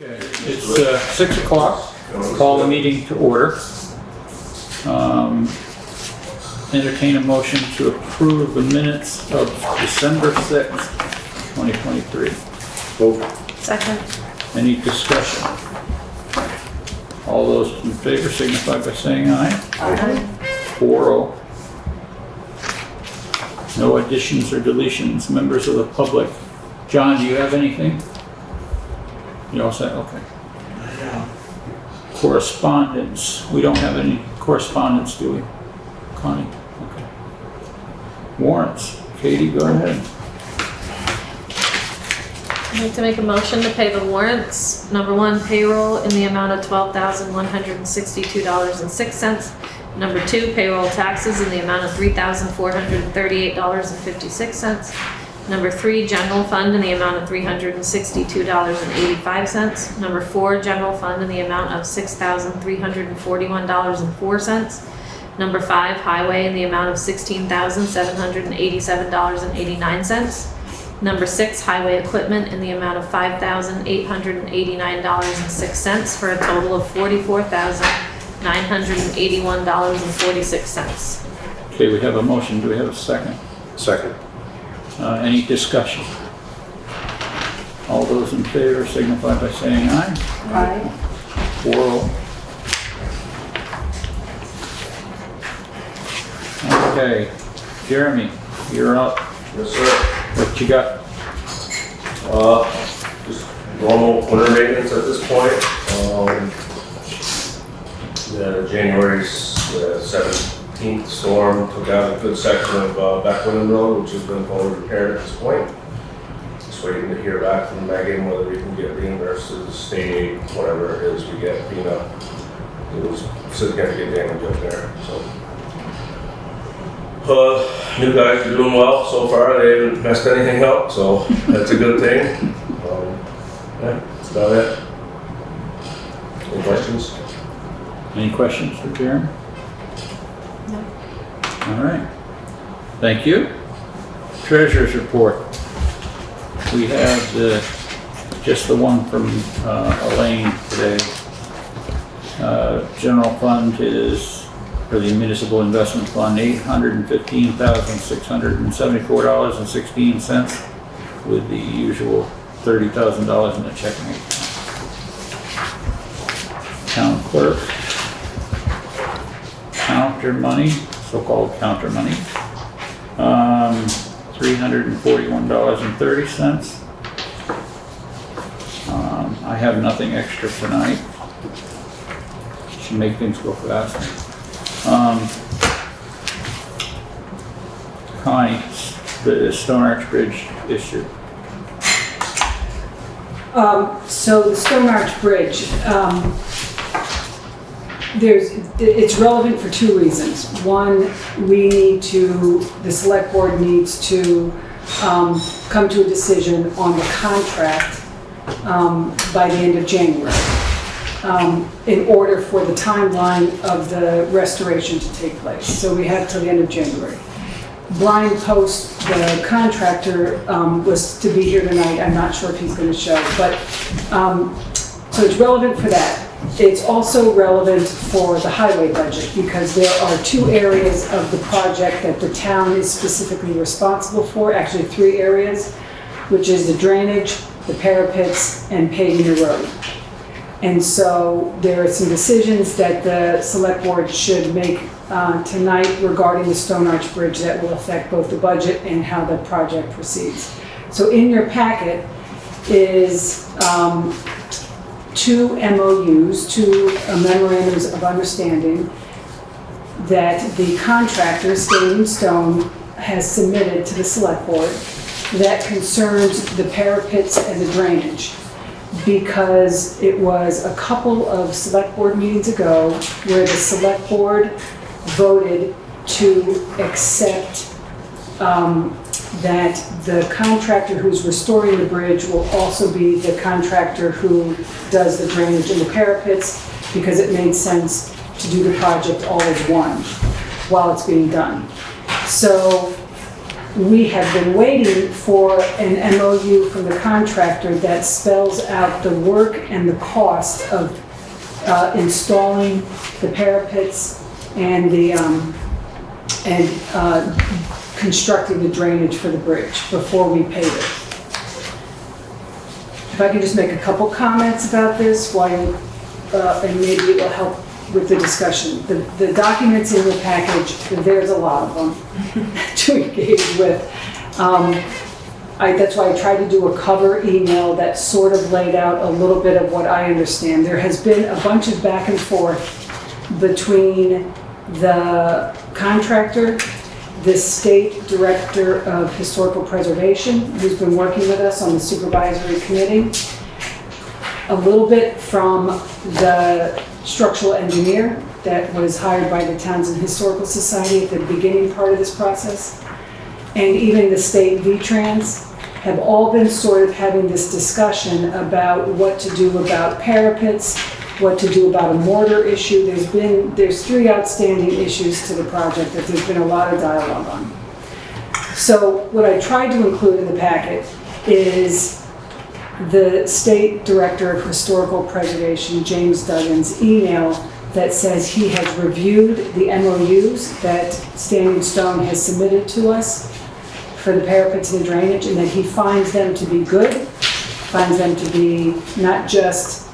Okay, it's 6 o'clock. Call the meeting to order. Entertain a motion to approve the minutes of December 6th, 2023. Vote. Second. Any discussion? All those in favor signify by saying aye. Aye. 4-0. No additions or deletions. Members of the public. John, do you have anything? You all set? Okay. Correspondence. We don't have any correspondence, do we? Connie? Okay. Warrants. Katie, go ahead. I'd like to make a motion to pay the warrants. Number one, payroll in the amount of $12,162.06. Number two, payroll taxes in the amount of $3,438.56. Number three, general fund in the amount of $362.85. Number four, general fund in the amount of $6,341.04. Number five, highway in the amount of $16,787.89. Number six, highway equipment in the amount of $5,889.06 for a total of $44,981.46. Okay, we have a motion. Do we have a second? Second. Any discussion? All those in favor signify by saying aye. Aye. 4-0. Okay, Jeremy, you're up. Yes, sir. What you got? Just normal winter maintenance at this point. The January's 17th storm took out a good section of Beckman Road, which has been fully repaired at this point. Just waiting to hear back from Megan whether we can get reimbursed to the state aid, whatever it is we get, It was significant damage up there, so. New guys are doing well so far. They haven't messed anything up, so that's a good thing. Yeah, that's about it. Any questions? Any questions for Jeremy? No. All right. Thank you. Treasurer's report. We have just the one from Elaine today. General fund is, for the municipal investment fund, $815,674.16 with the usual $30,000 in the checking account. Town clerk. Counter money, so-called counter money, $341.30. I have nothing extra tonight. Should make things go faster. Connie, the Stone Arch Bridge issue. So the Stone Arch Bridge, it's relevant for two reasons. One, the select board needs to come to a decision on the contract by the end of January in order for the timeline of the restoration to take place. So we have till the end of January. Brian Post, the contractor, was to be here tonight. I'm not sure if he's going to show, but so it's relevant for that. It's also relevant for the highway budget because there are two areas of the project that the town is specifically responsible for, actually three areas, which is the drainage, the parapets, and paving the road. And so there are some decisions that the select board should make tonight regarding the Stone Arch Bridge that will affect both the budget and how the project proceeds. So in your packet is two MOUs, two memorandums of understanding that the contractor, Standing Stone, has submitted to the select board that concerns the parapets and the drainage. Because it was a couple of select board meetings ago where the select board voted to accept that the contractor who's restoring the bridge will also be the contractor who does the drainage and the parapets, because it made sense to do the project all as one while it's being done. So we have been waiting for an MOU from the contractor that spells out the work and the cost of installing the parapets and constructing the drainage for the bridge before we pave it. If I could just make a couple comments about this, and maybe it will help with the discussion. The documents in the package, there's a lot of them to engage with. That's why I tried to do a cover email that sort of laid out a little bit of what I understand. There has been a bunch of back and forth between the contractor, the state director of historical preservation, who's been working with us on the supervisory committee, a little bit from the structural engineer that was hired by the Townshend Historical Society at the beginning part of this process, and even the state V-Trans have all been sort of having this discussion about what to do about parapets, what to do about a mortar issue. There's 3 outstanding issues to the project that there's been a lot of dialogue on. So what I tried to include in the packet is the State Director of Historical Preservation, James Duggan's email that says he has reviewed the MOUs that Standing Stone has submitted to us for the parapets and the drainage, and that he finds them to be good, finds them to be not just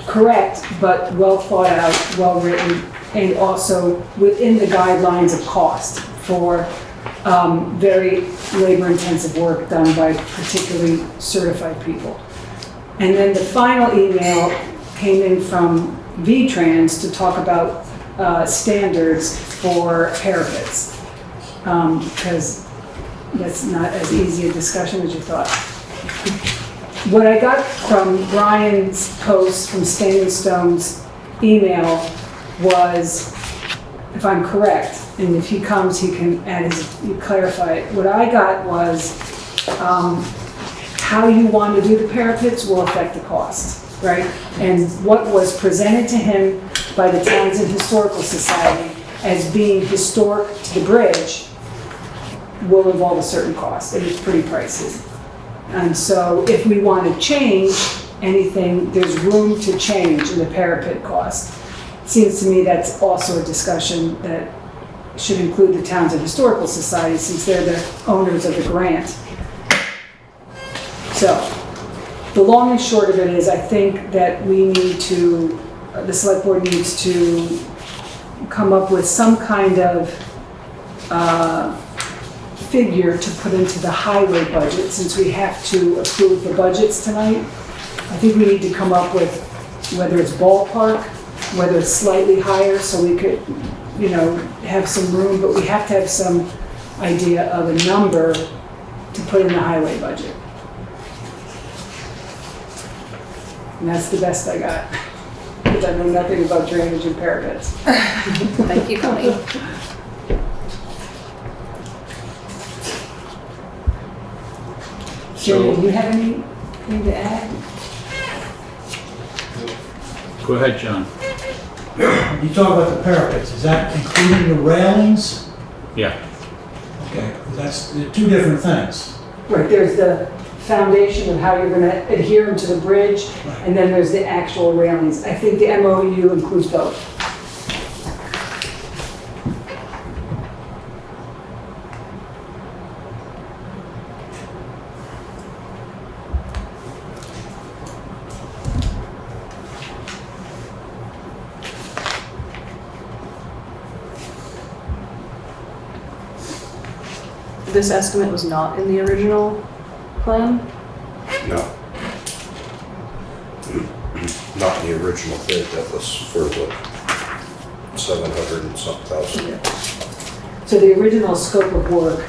correct, but well thought out, well written, and also within the guidelines of cost for very labor-intensive work done by particularly certified people. And then the final email came in from V-Trans to talk about standards for parapets, because that's not as easy a discussion as you thought. What I got from Brian's post from Standing Stone's email was, if I'm correct, and if he comes, he can clarify it. What I got was how you want to do the parapets will affect the cost, right? And what was presented to him by the Townshend Historical Society as being historic to the bridge will involve a certain cost, and it's pretty pricey. And so if we want to change anything, there's room to change in the parapet cost. Seems to me that's also a discussion that should include the Townshend Historical Society, since they're the owners of the grant. So the long and short of it is, I think that the select board needs to come up with some kind of figure to put into the highway budget, since we have to approve the budgets tonight. I think we need to come up with whether it's ballpark, whether it's slightly higher, so we could, have some room, but we have to have some idea of a number to put in the highway budget. And that's the best I got, because I know nothing about drainage and parapets. Thank you, Connie. Jamie, do you have anything to add? Go ahead, John. You talk about the parapets, is that including the railings? Yeah. Okay, that's 2 different things. Right, there's the foundation of how you're going to adhere them to the bridge, Right. and then there's the actual railings. I think the MOU includes both. This estimate was not in the original plan? No. Not in the original bid, that was for the 700 and something thousand. So the original scope of work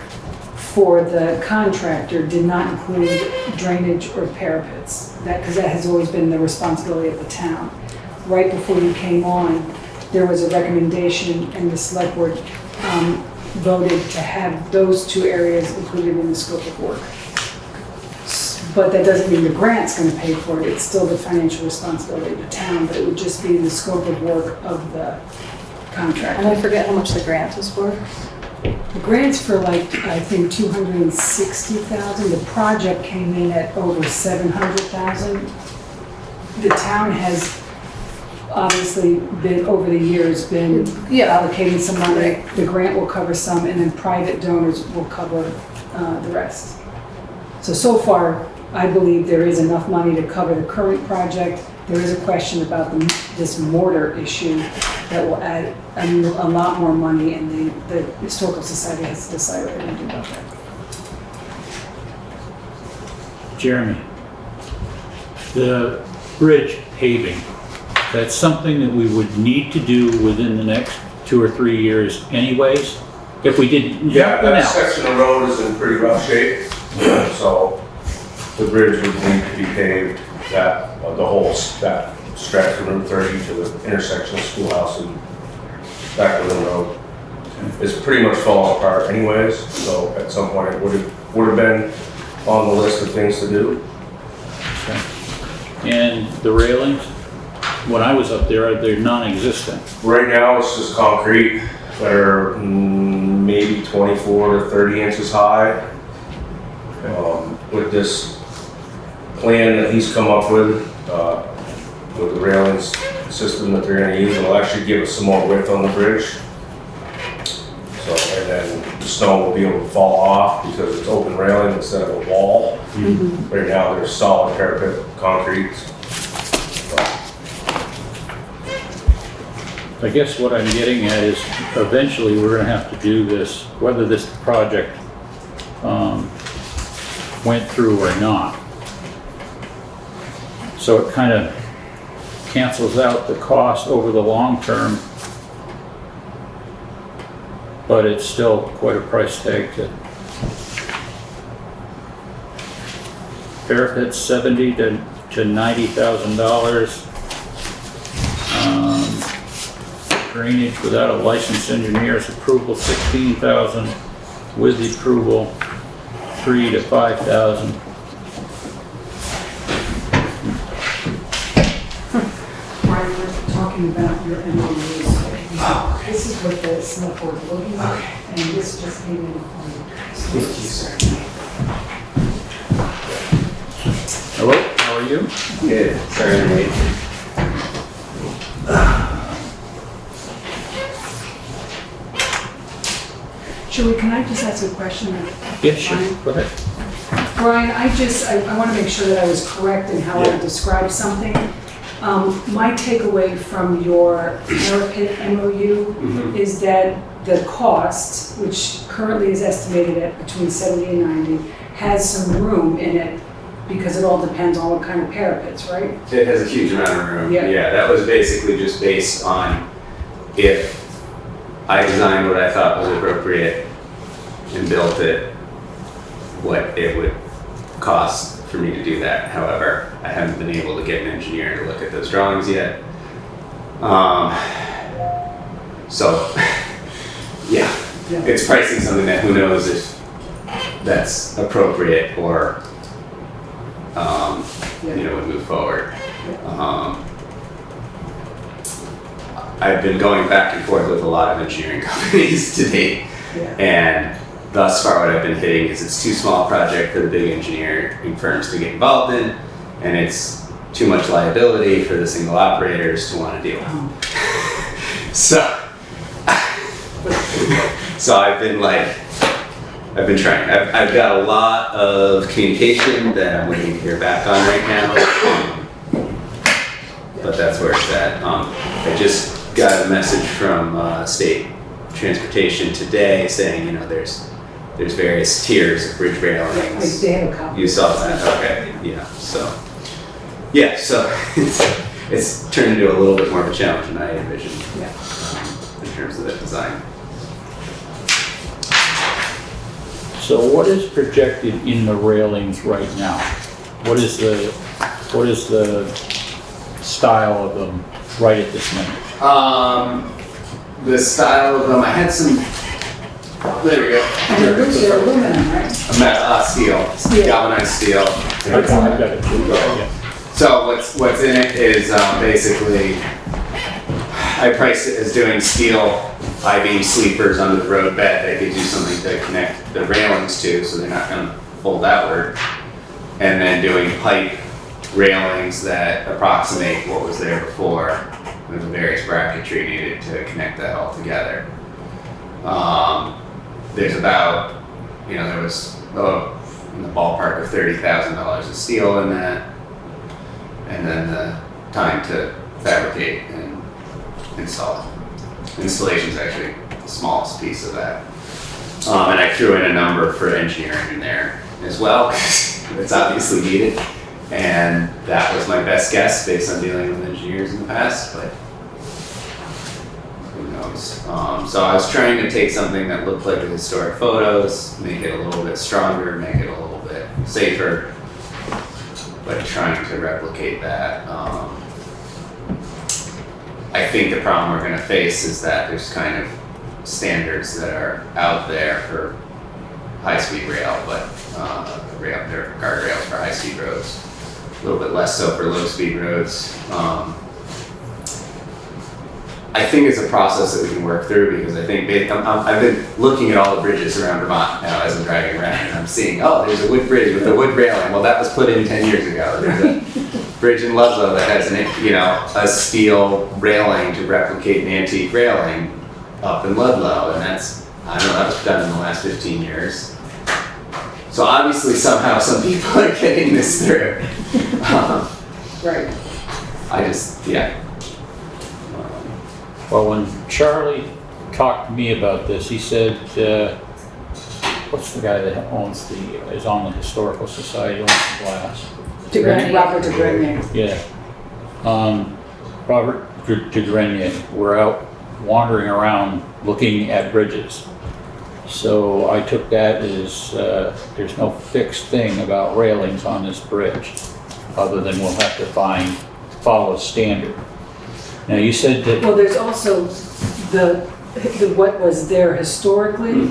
for the contractor did not include drainage or parapets, because that has always been the responsibility of the town. Right before you came on, there was a recommendation, and the select board voted to have those 2 areas included in the scope of work. But that doesn't mean the grant's going to pay for it. It's still the financial responsibility of the town, but it would just be in the scope of work of the And contractor. I forget how much the grant is for. The grant's for like, I think 260,000. The project came in at over 700,000. The town has obviously been, over the years, been allocating some money. The grant will cover some, and then private donors will cover the rest. So far, I believe there is enough money to cover the current project. There is a question about this mortar issue that will add a lot more money, and the Historical Society has to decide what they're going to do about that. Jeremy, the bridge paving, that's something that we would need to do within the next 2 or 3 years anyways, if we did Yeah, nothing that else. section of road is in pretty rough shape, so the bridge would need to be paved, that stretch from Route 30 to the intersection of Schoolhouse and back to the road. It's pretty much falling apart anyways, so at some point it would have been on the list of things to do. And the railings, when I was up there, they're non-existent. Right now, it's just concrete that are maybe 24 to 30 inches high. With this plan that he's come up with the railings system that they're gonna use, it'll actually give us some more width on the bridge. So, and then the snow will be able to fall off because it's open railing instead of a wall. Right now, there's solid parapet concrete. I guess what I'm getting at is eventually we're gonna have to do this, whether this project went through or not. So it kind of cancels out the cost over the long term, but it's still quite a price tag to parapet, $70,000 to $90,000. Drainage without a licensed engineer's approval, $16,000. With the approval, $3,000 to $5,000. Brian, we're talking about your MOUs. This is what the select board is looking at, and this just came in on. Hello, how are you? Good, sorry to wait. Shirley, can I just ask a question? Yes, sure, go ahead. Brian, I want to make sure that I was correct in how I described something. My takeaway from your parapet MOU is that the cost, which currently is estimated at between 70 and 90, has some room in it because it all depends on what kind of parapets, right? It has a huge amount of room. Yeah. That was basically just based on if I designed what I thought was appropriate and built it, what it would cost for me to do that. However, I haven't been able to get an engineer to look at those drawings yet. So, yeah, it's pricing something that who knows if that's appropriate or, would move forward. I've been going back and forth with a lot of engineering companies to date, and thus far what I've been hitting is it's too small a project for the big engineering firms to get involved in, and it's too much liability for the single operators to want to deal with. So I've been trying. I've got a lot of communication that I'm waiting to hear back on right now, but that's where it's at. I just got a message from state transportation today saying, there's various tiers of bridge railings. They have a copy. You saw that, okay, so it's turned into a little bit more of a challenge than I envisioned in terms of the design. So what is projected in the railings right now? What is the style of them right at this minute? The style of them, I had some, there we go. And they're aluminum, right? Steel, galvanized steel. I've got it too, yeah. So what's in it is basically, I priced it as doing steel I-beam sleepers under the road bed, they could do something to connect the railings to, so they're not gonna fold outward. And then doing pipe railings that approximate what was there before, with the various bracketry needed to connect that all together. There's about, there was in the ballpark of $30,000 of steel in that, and then the time to fabricate and install. Installation's actually the smallest piece of that. And I threw in a number for engineering in there as well, because it's obviously needed. And that was my best guess based on dealing with engineers in the past, but who knows. So I was trying to take something that looked like the historic photos, make it a little bit stronger, make it a little bit safer, but trying to replicate that. I think the problem we're going to face is that there's kind of standards that are out there for high-speed rail, but there are guardrails for high-speed roads, a little bit less so for low-speed roads. I think it's a process that we can work through, because I think I've been looking at all the bridges around Vermont now as I'm driving around, and I'm seeing, there's a wood bridge with a wood railing. Well, that was put in 10 years ago. There's a bridge in Ludlow that has a steel railing to replicate an antique railing up in Ludlow, and that was done in the last 15 years. So obviously somehow some people are getting this through. Right. Well, when Charlie talked to me about this, he said, what's the guy that is on the Historical Society, owns the glass? Robert DeGrenier. Yeah. Robert DeGrenier, we're out wandering around looking at bridges. So I took that as there's no fixed thing about railings on this bridge, other than we'll have to follow standard. Now you said that. Well, there's also the what was there historically,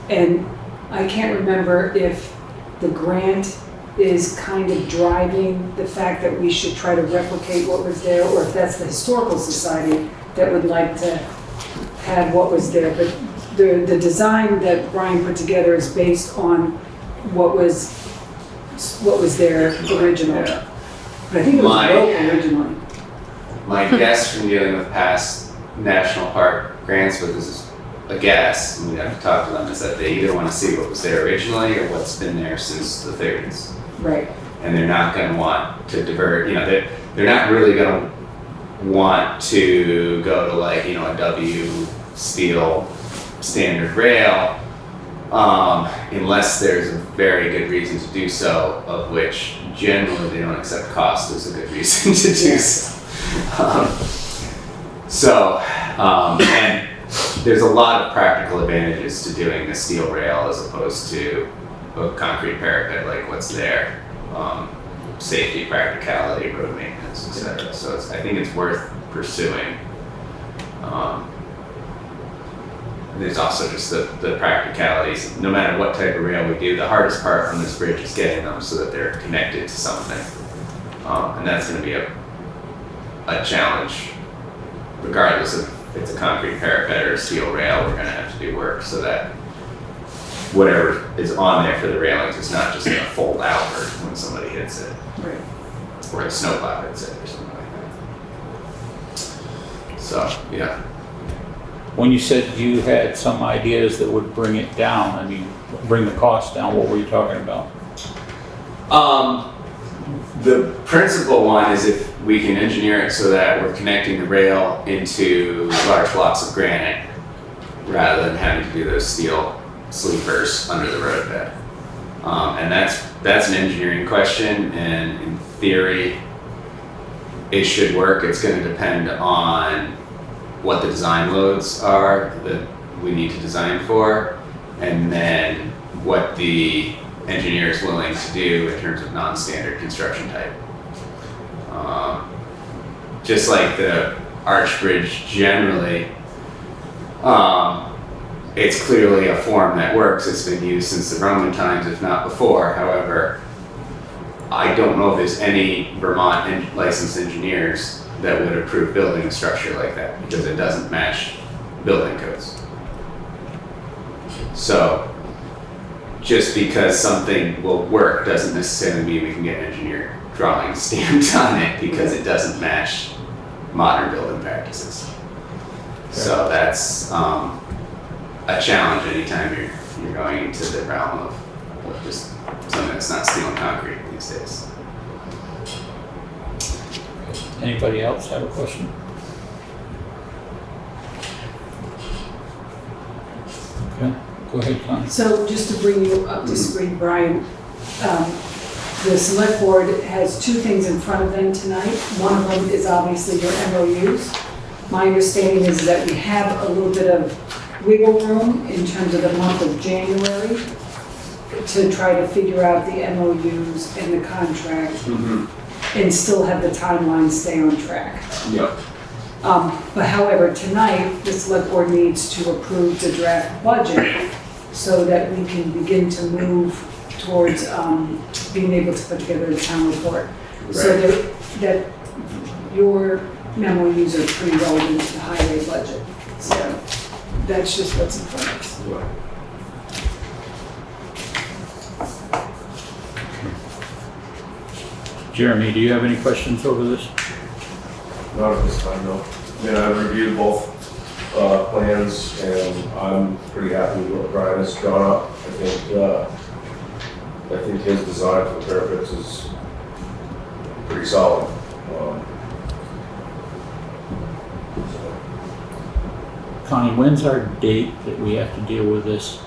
and I can't remember if the grant is kind of driving the fact that we should try to replicate what was there, or if that's the Historical Society that would like to have what was there. But the design that Brian put together is based on what was there originally. Yeah. But I think it was broke originally. My guess from dealing with past national park grants, but this is a guess, and we have to talk to them, is that they either want to see what was there originally or what's been there since the 30s. Right. And they're not going to want to divert, they're not really going to want to go to a W steel standard rail unless there's a very good reason to do so, of which generally they don't accept cost as a good reason to do so. And there's a lot of practical advantages to doing a steel rail as opposed to a concrete parapet like what's there. Safety, practicality, road maintenance, etc. So I think it's worth pursuing. There's also just the practicalities. No matter what type of rail we do, the hardest part on this bridge is getting them so that they're connected to something. And that's going to be a challenge, regardless of if it's a concrete parapet or a steel rail. We're going to have to do work so that whatever is on there for the railings is not just going to fold outward when somebody hits it, Right. or the snowplow hits it or something like that. So yeah. When you said you had some ideas that would bring it down, bring the cost down, what were you talking about? The principal one is if we can engineer it so that we're connecting the rail into large blocks of granite rather than having to do those steel sleepers under the roadbed. And that's an engineering question, and in theory it should work. It's going to depend on what the design loads are that we need to design for, and then what the engineer is willing to do in terms of non-standard construction type. Just like the arch bridge generally, it's clearly a form that works. It's been used since the Roman times, if not before. However, I don't know if there's any Vermont licensed engineers that would approve building a structure like that, because it doesn't match building codes. So just because something will work doesn't necessarily mean we can get an engineer drawing stamped on it because it doesn't match modern building practices. So that's a challenge anytime you're going into the realm of just something that's not steel and concrete these days. Anybody else have a question? Okay, go ahead, Connie. So just to bring you up to speed, Brian, the select board has two things in front of them tonight. One of them is obviously your MOUs. My understanding is that we have a little bit of wiggle room in terms of the month of January to try to figure out the MOUs and the contract and still have the timeline stay on track. Yep. But however, tonight, the select board needs to approve the draft budget so that we can begin to move towards being able to put together a town report. So that your MOUs are pretty relevant to the highway budget. So that's just what's in front of us. Jeremy, do you have any questions over this? Not at this time, no. I mean, I reviewed both plans, and I'm pretty happy with what Brian has drawn up. I think his design for the parapets is pretty solid. Connie, when's our date that we have to deal with this,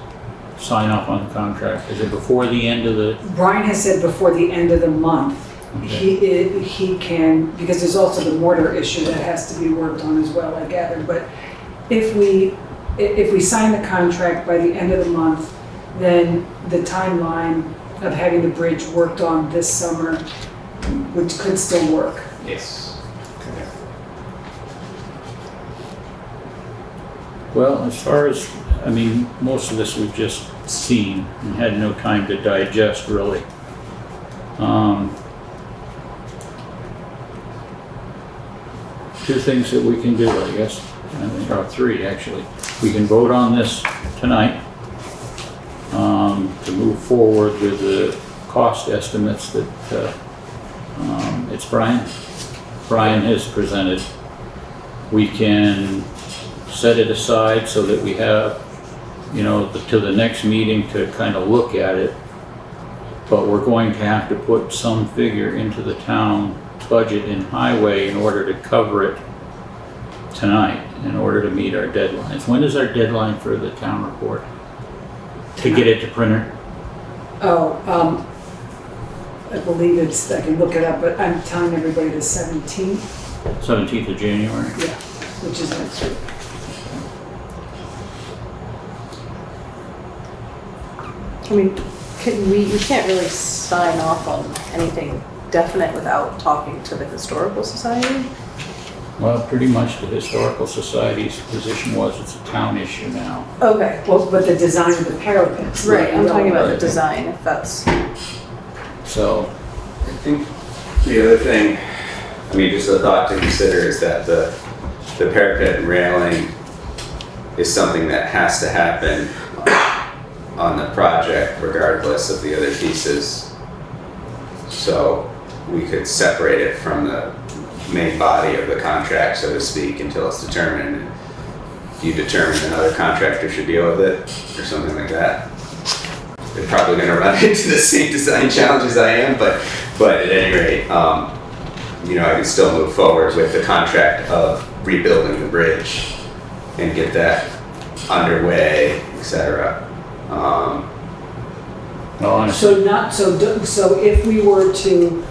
sign off on the contract? Is it before the end of the? Brian has said before the end of the month. Okay. He can, because there's also the mortar issue that has to be worked on as well, I gather. But if we sign the contract by the end of the month, then the timeline of having the bridge worked on this summer could still work. Yes. Well, as far as, I mean, most of this we've just seen and had no time to digest really. Two things that we can do, I guess, or three actually. We can vote on this tonight to move forward with the cost estimates that it's Brian has presented. We can set it aside so that we have, to the next meeting to kind of look at it. But we're going to have to put some figure into the town budget in highway in order to cover it tonight, in order to meet our deadlines. When is our deadline for the town report? To get it to printer? I believe it's, I can look it up, but I'm telling everybody the 17th. 17th of January? Yeah, which is next week. I mean, we can't really sign off on anything definite without talking to the Historical Society. Well, pretty much the Historical Society's position was it's a town issue now. Okay. Well, but the design of the parapets. Right, I'm talking about the Right. design, if that's, So, I think the other thing, just a thought to consider is that the parapet and railing is something that has to happen on the project regardless of the other pieces. So we could separate it from the main body of the contract, so to speak, until it's determined. If you determine another contractor should deal with it or something like that. They're probably going to run into the same design challenges I am, but at any rate, I can still move forward with the contract of rebuilding the bridge and get that underway, etc. So if we were to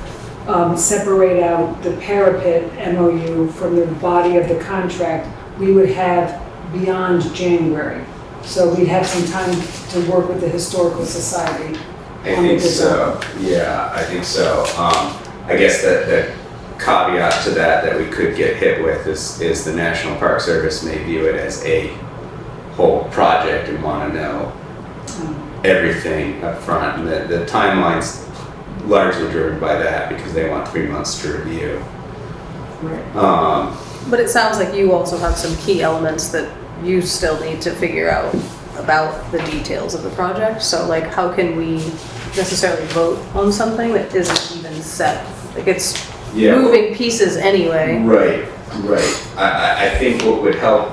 separate out the parapet MOU from the body of the contract, we would have beyond January. So we'd have some time to work with the Historical Society. I think so. Yeah, I think so. I guess that caveat to that we could get hit with is the National Park Service may view it as a whole project and want to know everything up front. And the timeline's largely driven by that because they want 3 months to review. Right. but it sounds like you also have some key elements that you still need to figure out about the details of the project. So like, how can we necessarily vote on something that isn't even set? Like, it's Yeah. moving pieces anyway. Right. I think what would help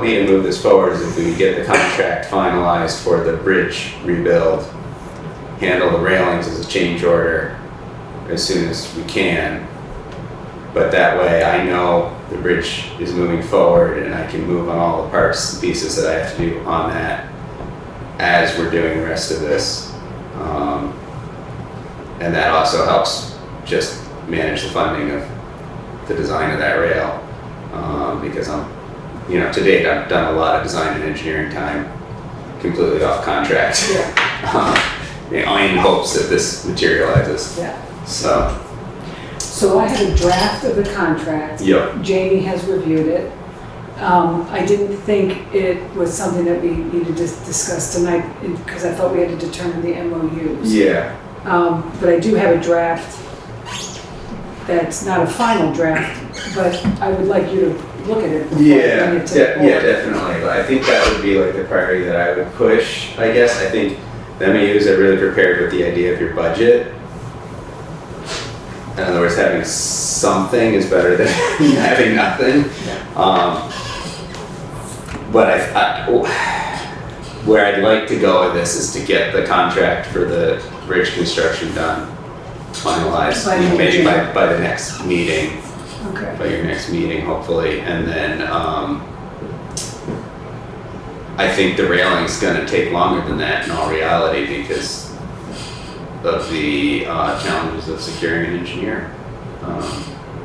me to move this forward is if we could get the contract finalized for the bridge rebuild, handle the railings as a change order as soon as we can. But that way I know the bridge is moving forward and I can move on all the parts and pieces that I have to do on that as we're doing the rest of this. And that also helps just manage the funding of the design of that rail. Because to date I've done a lot of design and engineering time completely off contract. In hopes that this materializes. Yeah. So I have a draft of the contract. Yep. Jamie has reviewed it. I didn't think it was something that we needed to discuss tonight because I thought we had to determine the MOUs. Yeah. But I do have a draft that's not a final draft, but I would like you to look at it before you bring it to the board. Yeah, definitely. But I think that would be like the priority that I would push, I guess. I think the MAUs are really prepared with the idea of your budget. In other words, having something is better than having nothing. But where I'd like to go with this is to get the contract for the bridge construction done, finalized, maybe by the next meeting. Okay. By your next meeting, hopefully, and then I think the railing's gonna take longer than that in all reality because of the challenges of securing an engineer.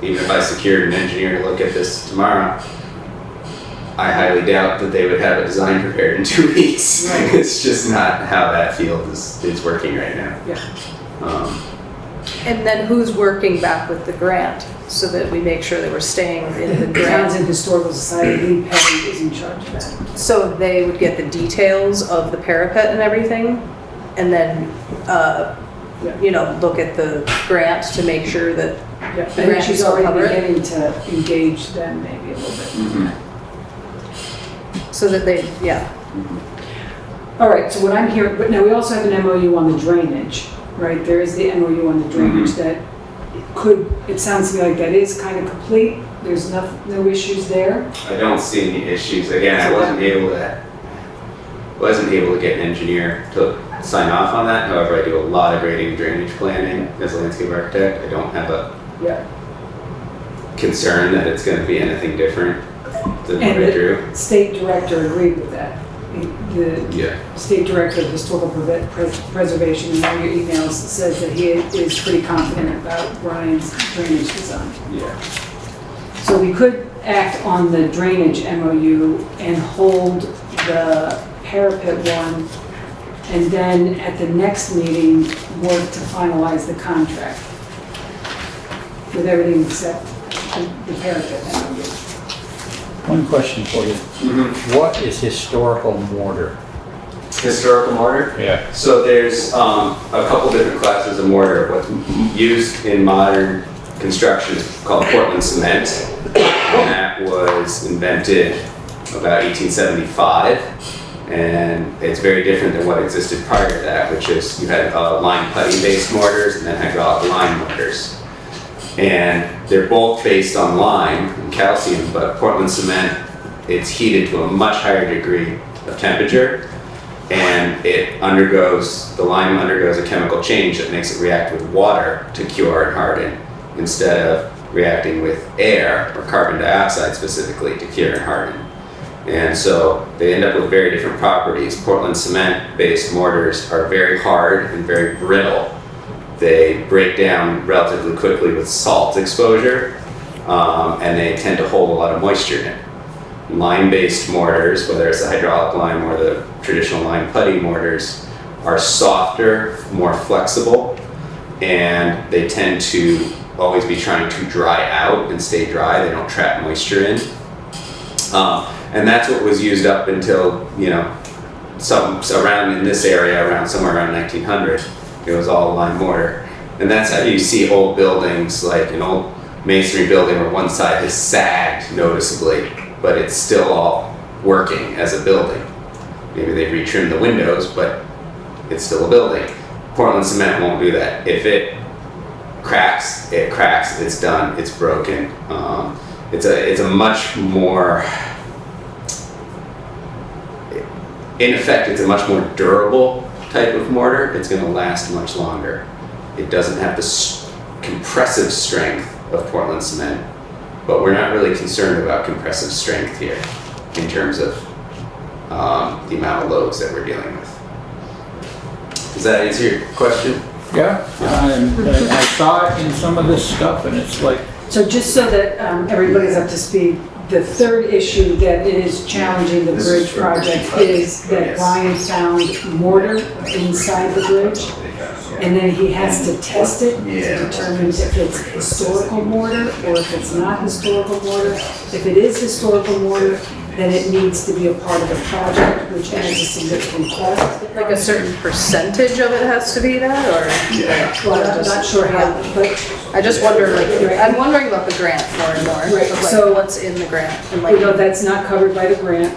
Even if I secured an engineer to look at this tomorrow, I highly doubt that they would have a design prepared in 2 weeks. Right. It's just not how that field is working right now. Yeah. And then who's working back with the grant so that we make sure that we're staying in the grant? Townshend Historical Society, Lee Petty is in charge of that. So they would get the details of the parapet and everything, and then, look at the grant to make sure that Yeah, I the think grant she's is all already covered. beginning to engage them maybe a little bit. So that they, All right, so what I'm hearing, but now we also have an MOU on the drainage, right? There is the MOU on the drainage that it sounds to me like that is kind of complete. There's no issues there. I don't see any issues. Again, I wasn't able to get an engineer to sign off on that. However, I do a lot of grading and drainage planning as a landscape architect. I don't have a concern that it's going to be anything different than what I drew. And the state director agreed with that. The state director of historical preservation in all your emails says that he is pretty confident about Brian's drainage design. Yeah. So we could act on the drainage MOU and hold the parapet one, and then at the next meeting, work to finalize the contract with everything except the parapet MOU. One question for you. What is historical mortar? Historical mortar? Yeah. So there's a couple different classes of mortar. What's used in modern construction is called Portland cement, and that was invented about 1875. And it's very different than what existed prior to that, which is you had lime putty-based mortars and then hydraulic lime mortars. And they're both based on lime and calcium, but Portland cement, it's heated to a much higher degree of temperature, and the lime undergoes a chemical change that makes it react with water to cure and harden, instead of reacting with air or carbon dioxide specifically to cure and harden. And so they end up with very different properties. Portland cement-based mortars are very hard and very brittle. They break down relatively quickly with salt exposure, and they tend to hold a lot of moisture in it. Lime-based mortars, whether it's the hydraulic lime or the traditional lime putty mortars, are softer, more flexible, and they tend to always be trying to dry out and stay dry. They don't trap moisture in. And that's what was used up until, around in this area, somewhere around 1900. It was all lime mortar. And that's how you see old buildings, like an old masonry building where one side has sagged noticeably, but it's still all working as a building. Maybe they retrimmed the windows, but it's still a building. Portland cement won't do that. If it cracks, it's done, it's broken. It's a much more, in effect, it's a much more durable type of mortar. It's gonna last much longer. It doesn't have the compressive strength of Portland cement, but we're not really concerned about compressive strength here in terms of the amount of loads that we're dealing with. Does that answer your question? Yeah, I saw it in some of this stuff and it's like, So just so that everybody's up to speed, the third issue that is challenging the bridge project is that Brian found mortar inside the bridge. And then he has to test it to determine if it's historical mortar or if it's not historical mortar. If it is historical mortar, then it needs to be a part of the project, which adds a significant cost. Like a certain percentage of it has to be that, or? Well, I'm not sure how, but I just wonder, like, I'm wondering about the grant more and more. Right, of, like, so- what's in the grant and you know, like, that's not covered by the grant.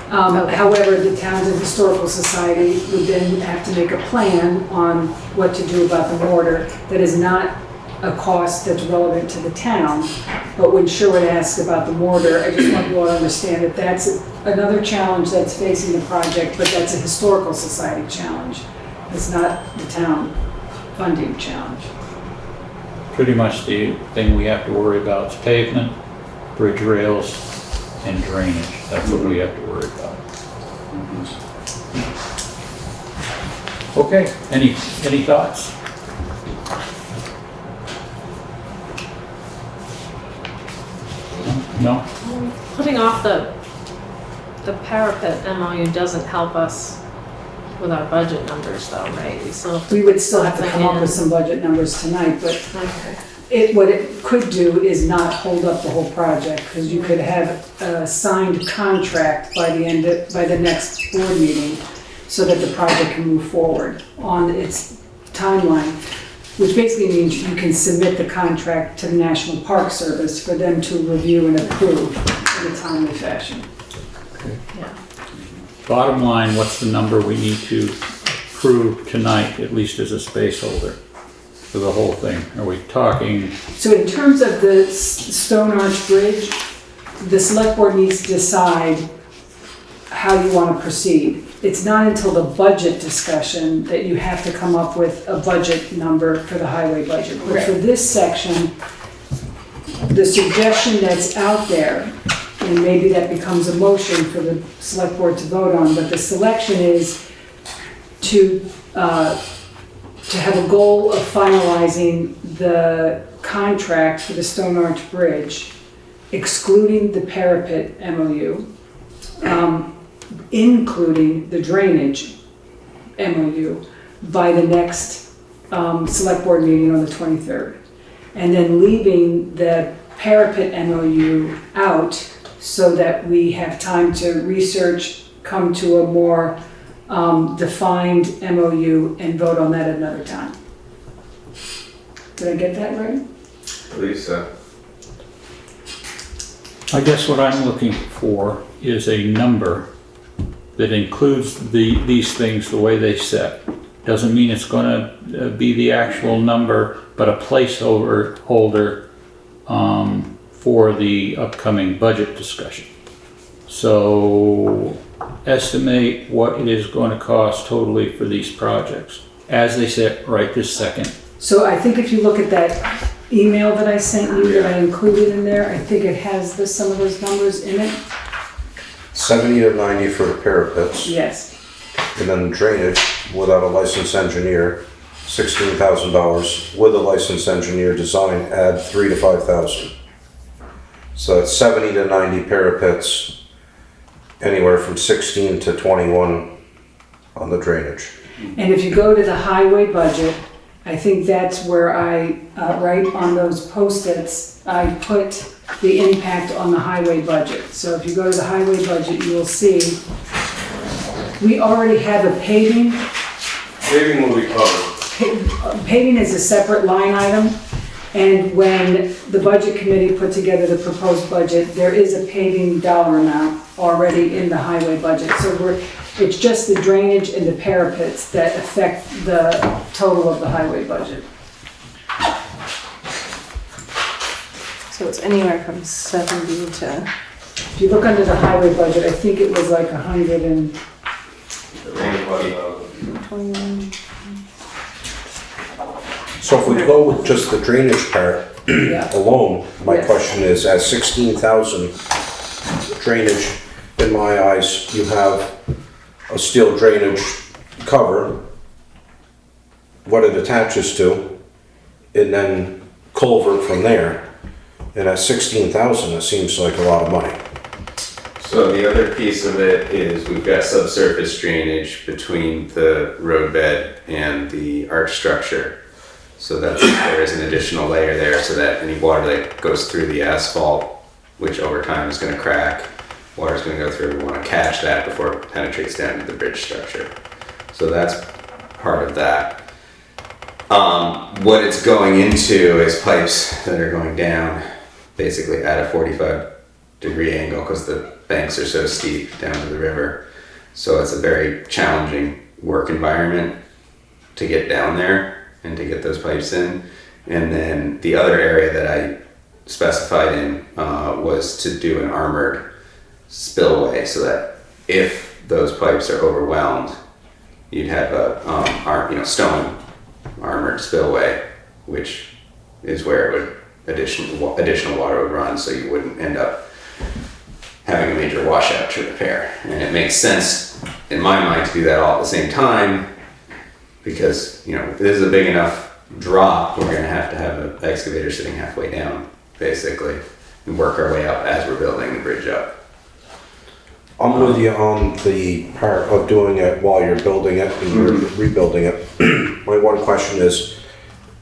Okay. However, the Townshend Historical Society would then have to make a plan on what to do about the mortar. That is not a cost that's relevant to the town, but when Sherwood asked about the mortar, I just want you all to understand that that's another challenge that's facing the project, but that's a Historical Society challenge. It's not the town funding challenge. pretty much the thing we have to worry about is pavement, bridge rails, and drainage. That's what we have to worry about. Okay, any thoughts? No? Putting off the parapet MOU doesn't help us with our budget numbers though, right? We still have to. We would still have to put come up with something some budget numbers tonight, but in. Okay. what it could do is not hold up the whole project, because you could have a signed contract by the next board meeting, so that the project can move forward on its timeline, which basically means you can submit the contract to the National Park Service for them to review and approve in a timely fashion. Yeah. Bottom line, what's the number we need to approve tonight, at least as a spaceholder for the whole thing? Are we talking, So in terms of the Stone Arch Bridge, the select board needs to decide how you want to proceed. It's not until the budget discussion that you have to come up with a budget number for the highway budget. But for this section, the suggestion that's out there, and maybe that becomes a motion for the select board to vote on, but the selection is to have a goal of finalizing the contract for the Stone Arch Bridge, excluding the parapet MOU, including the drainage MOU by the next select board meeting on the 23rd. And then leaving the parapet MOU out so that we have time to research, come to a more defined MOU and vote on that another time. Did I get that right? At least, I guess what I'm looking for is a number that includes these things the way they set. Doesn't mean it's gonna be the actual number, but a placeholder for the upcoming budget discussion. So estimate what it is going to cost totally for these projects, as they sit right this second. So I think if you look at that email that I sent you, that I included in there, I think it has some of those numbers in it. 70 to 90 for the parapets, Yes. and then drainage without a licensed engineer, $16,000. With a licensed engineer design, add 3 to 5,000. So that's 70 to 90 parapets, anywhere from 16 to 21 on the drainage. And if you go to the highway budget, I think that's where I, right on those Post-its, I put the impact on the highway budget. So if you go to the highway budget, you will see, we already have a paving. paving will be covered. Paving is a separate line item, And when the budget committee put together the proposed budget, there is a paving dollar amount already in the highway budget. So it's just the drainage and the parapets that affect the total of the highway budget. So it's anywhere from 70 to, If you look under the highway budget, I think it was like 100 and, The range was, 21. So if we go with just the drainage part yeah. alone, my Yes. question is, at 16,000 drainage, in my eyes, you have a steel drainage cover, what it attaches to, and then culvert from there. And at 16,000, it seems like a lot of money. So the other piece of it is we've got subsurface drainage between the roadbed and the arch structure. So there is an additional layer there so that any water that goes through the asphalt, which over time is going to crack, water is going to go through. We want to catch that before it penetrates down into the bridge structure. So that's part of that. What it's going into is pipes that are going down basically at a 45-degree angle because the banks are so steep down to the river. So it's a very challenging work environment to get down there and to get those pipes in. And then the other area that I specified in was to do an armored spillway so that if those pipes are overwhelmed, you'd have a stone armored spillway, which is where it would additional water would run, so you wouldn't end up having a major washout to repair. And it makes sense in my mind to do that all at the same time because if this is a big enough drop, we're going to have an excavator sitting halfway down basically and work our way up as we're building the bridge up. I'm with you on the part of doing it while you're building it and you're rebuilding it. My one question is,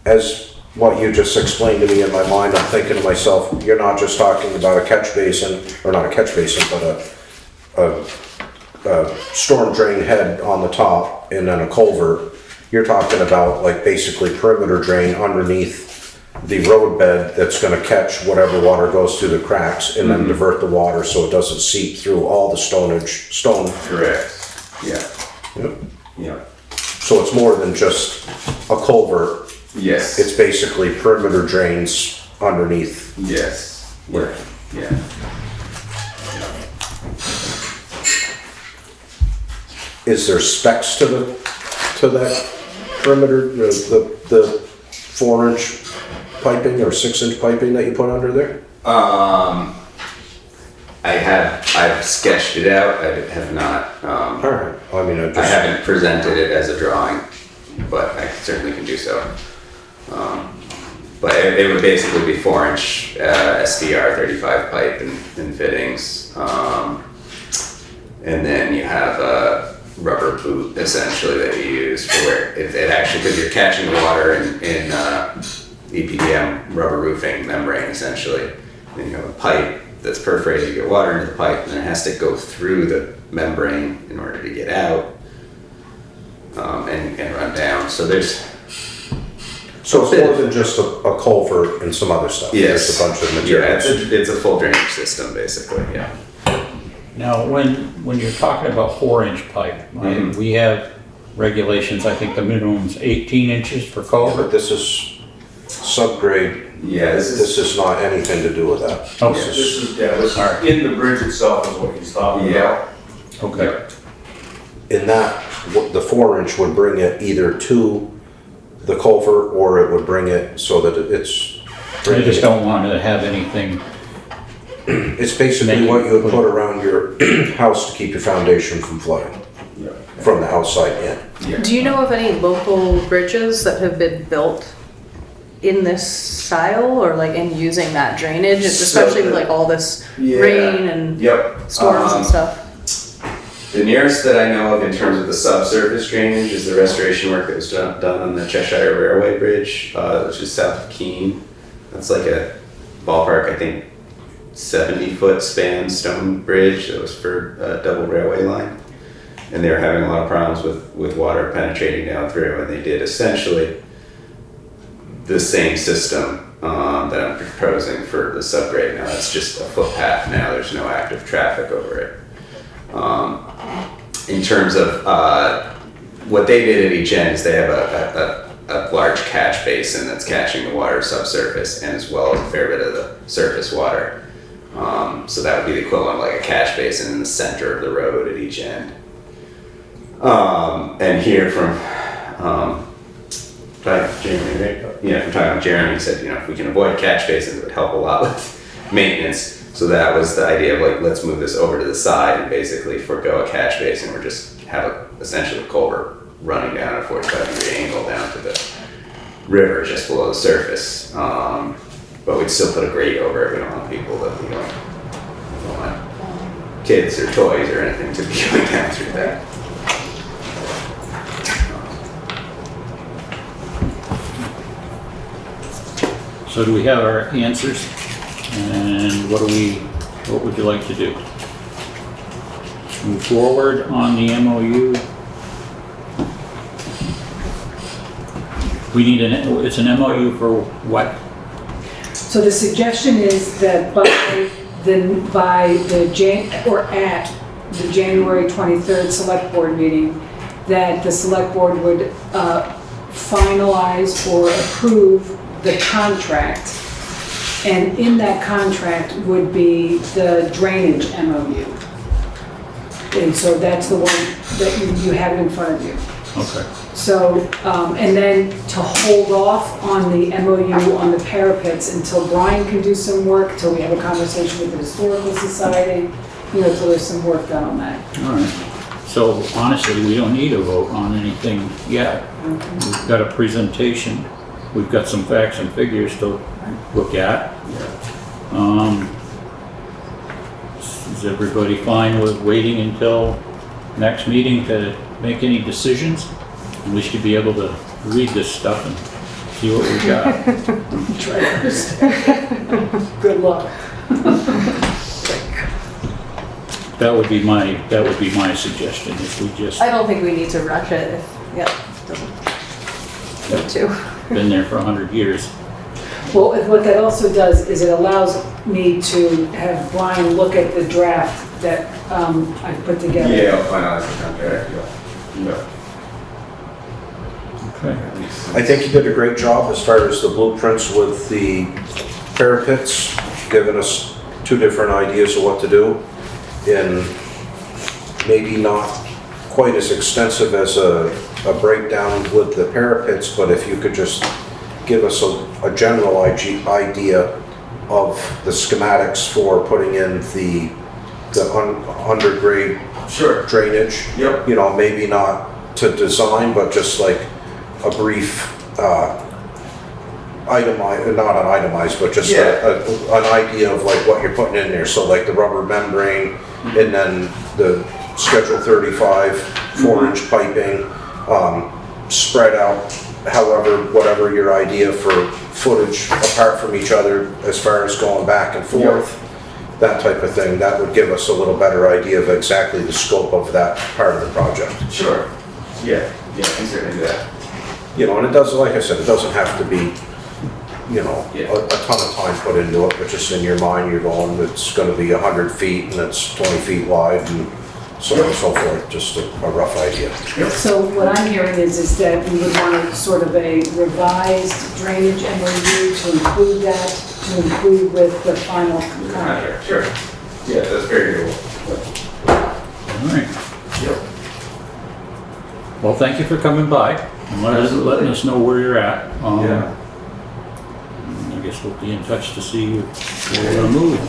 as what you just explained to me in my mind, I'm thinking to myself, you're not just talking about a catch basin, or not a catch basin, but a storm drain head on the top and then a culvert. You're talking about like basically perimeter drain underneath the roadbed that's gonna catch whatever water goes through the cracks and then divert the water so it doesn't seep through all the stone. Correct. Yeah. Yep. Yeah. So it's more than just a culvert. Yes. It's basically perimeter drains underneath. Yes. Where? Yeah. Is there specs to that perimeter, the 4-inch piping or 6-inch piping that you put under there? I've sketched it out. I have not. All right. I mean, I haven't presented it as a drawing, but I certainly can do so. But it would basically be 4-inch SDR 35 pipe and fittings, and then you have a rubber boot essentially that you use for where it actually, because you're catching the water in EPDM rubber roofing membrane essentially. Then you have a pipe that's perforated to get water into the pipe, and then it has to go through the membrane in order to get out and run down. So there's So it's more than just a culvert and some other stuff. Yes. There's a bunch of materials. Yeah, it's a full drainage system basically. Yeah. Now, when you're talking about 4-inch pipe, right, we have regulations, I think the minimum's 18 inches for But culvert. this is subgrade. Yeah, this This is not anything to do with that. Okay. This is in the bridge itself is what he's talking about. Okay. In that, the 4-inch would bring it either to the culvert or it would bring it so that it's. I just don't want to have anything. It's basically what you would put around your house to keep your foundation from flooding, from the outside in. do you know of any local bridges that have been built in this style or like in using that drainage, especially with like all this rain and storms and stuff? The nearest that I know of in terms of the subsurface drainage is the restoration work that was done on the Cheshire Railway Bridge, which is south of Keene. That's like a ballpark, I think, 70-foot span stone bridge that was for a double railway line. And they were having a lot of problems with water penetrating down through, and they did essentially the same system that I'm proposing for the subgrade. Now that's just a footpath now, there's no active traffic over it. In terms of what they did at each end is they have a large catch basin that's catching the water subsurface and as well as a fair bit of the surface water. So that would be the equivalent of like a catch basin in the center of the road at each end. And here from Jeremy, right? Yeah, from talking with Jeremy, he said, if we can avoid catch basins, it would help a lot with maintenance. So that was the idea of like, let's move this over to the side and basically forego a catch basin or just have essentially a culvert running down a 45-degree angle down to the river just below the surface. But we'd still put a grate over it. We don't want people that we don't want kids or toys or anything to be going down through that. So do we have our answers? And what would you like to do? Move forward on the MOU? We need it's an MOU for what? So the suggestion is that at the January 23rd Select Board meeting, that the Select Board would finalize or approve the contract, and in that contract would be the drainage MOU. And so that's the one that you have in front of you. Okay. So, and then to hold off on the MOU on the parapets until Brian can do some work, till we have a conversation with the Historical Society, till there's some work done on that. All right. So honestly, we don't need a vote on anything yet. We've got a presentation. We've got some facts and figures to look at. Is everybody fine with waiting until next meeting to make any decisions? We should be able to read this stuff and see what we got. Try first. Good luck. That would be my suggestion, if we just I don't think we need to rush it if, doesn't need to. been there for 100 years. Well, what that also does is it allows me to have Brian look at the draft that I put together. Yeah, I'll finalize the contract, yeah. Okay. I think you did a great job as far as the blueprints with the parapets, giving us two different ideas of what to do, and maybe not quite as extensive as a breakdown with the parapets, but if you could just give us a general idea of the schematics for putting in the undergrade drainage. Yep. Maybe not to design, but just like a brief not an itemized, but just an idea of like what you're putting in there. So like the rubber membrane, and then the Schedule 35 4-inch piping, spread out whatever your idea for footage apart from each other as far as going back and forth, that type of thing. That would give us a little better idea of exactly the scope of that part of the project. Sure. Yeah, I can certainly do that. And it doesn't, like I said, it doesn't have to be, a ton of time put into it, but just in your mind, you're going, it's going to be 100 feet and it's 20 feet wide and so on and so forth, just a rough idea. So what I'm hearing is that we would want sort of a revised drainage MOU to include with the final contract. Sure. Yeah, that's very cool. All right. Yep. Well, thank you for coming by and letting us know where you're at. I guess we'll be in touch to see where we're going to move.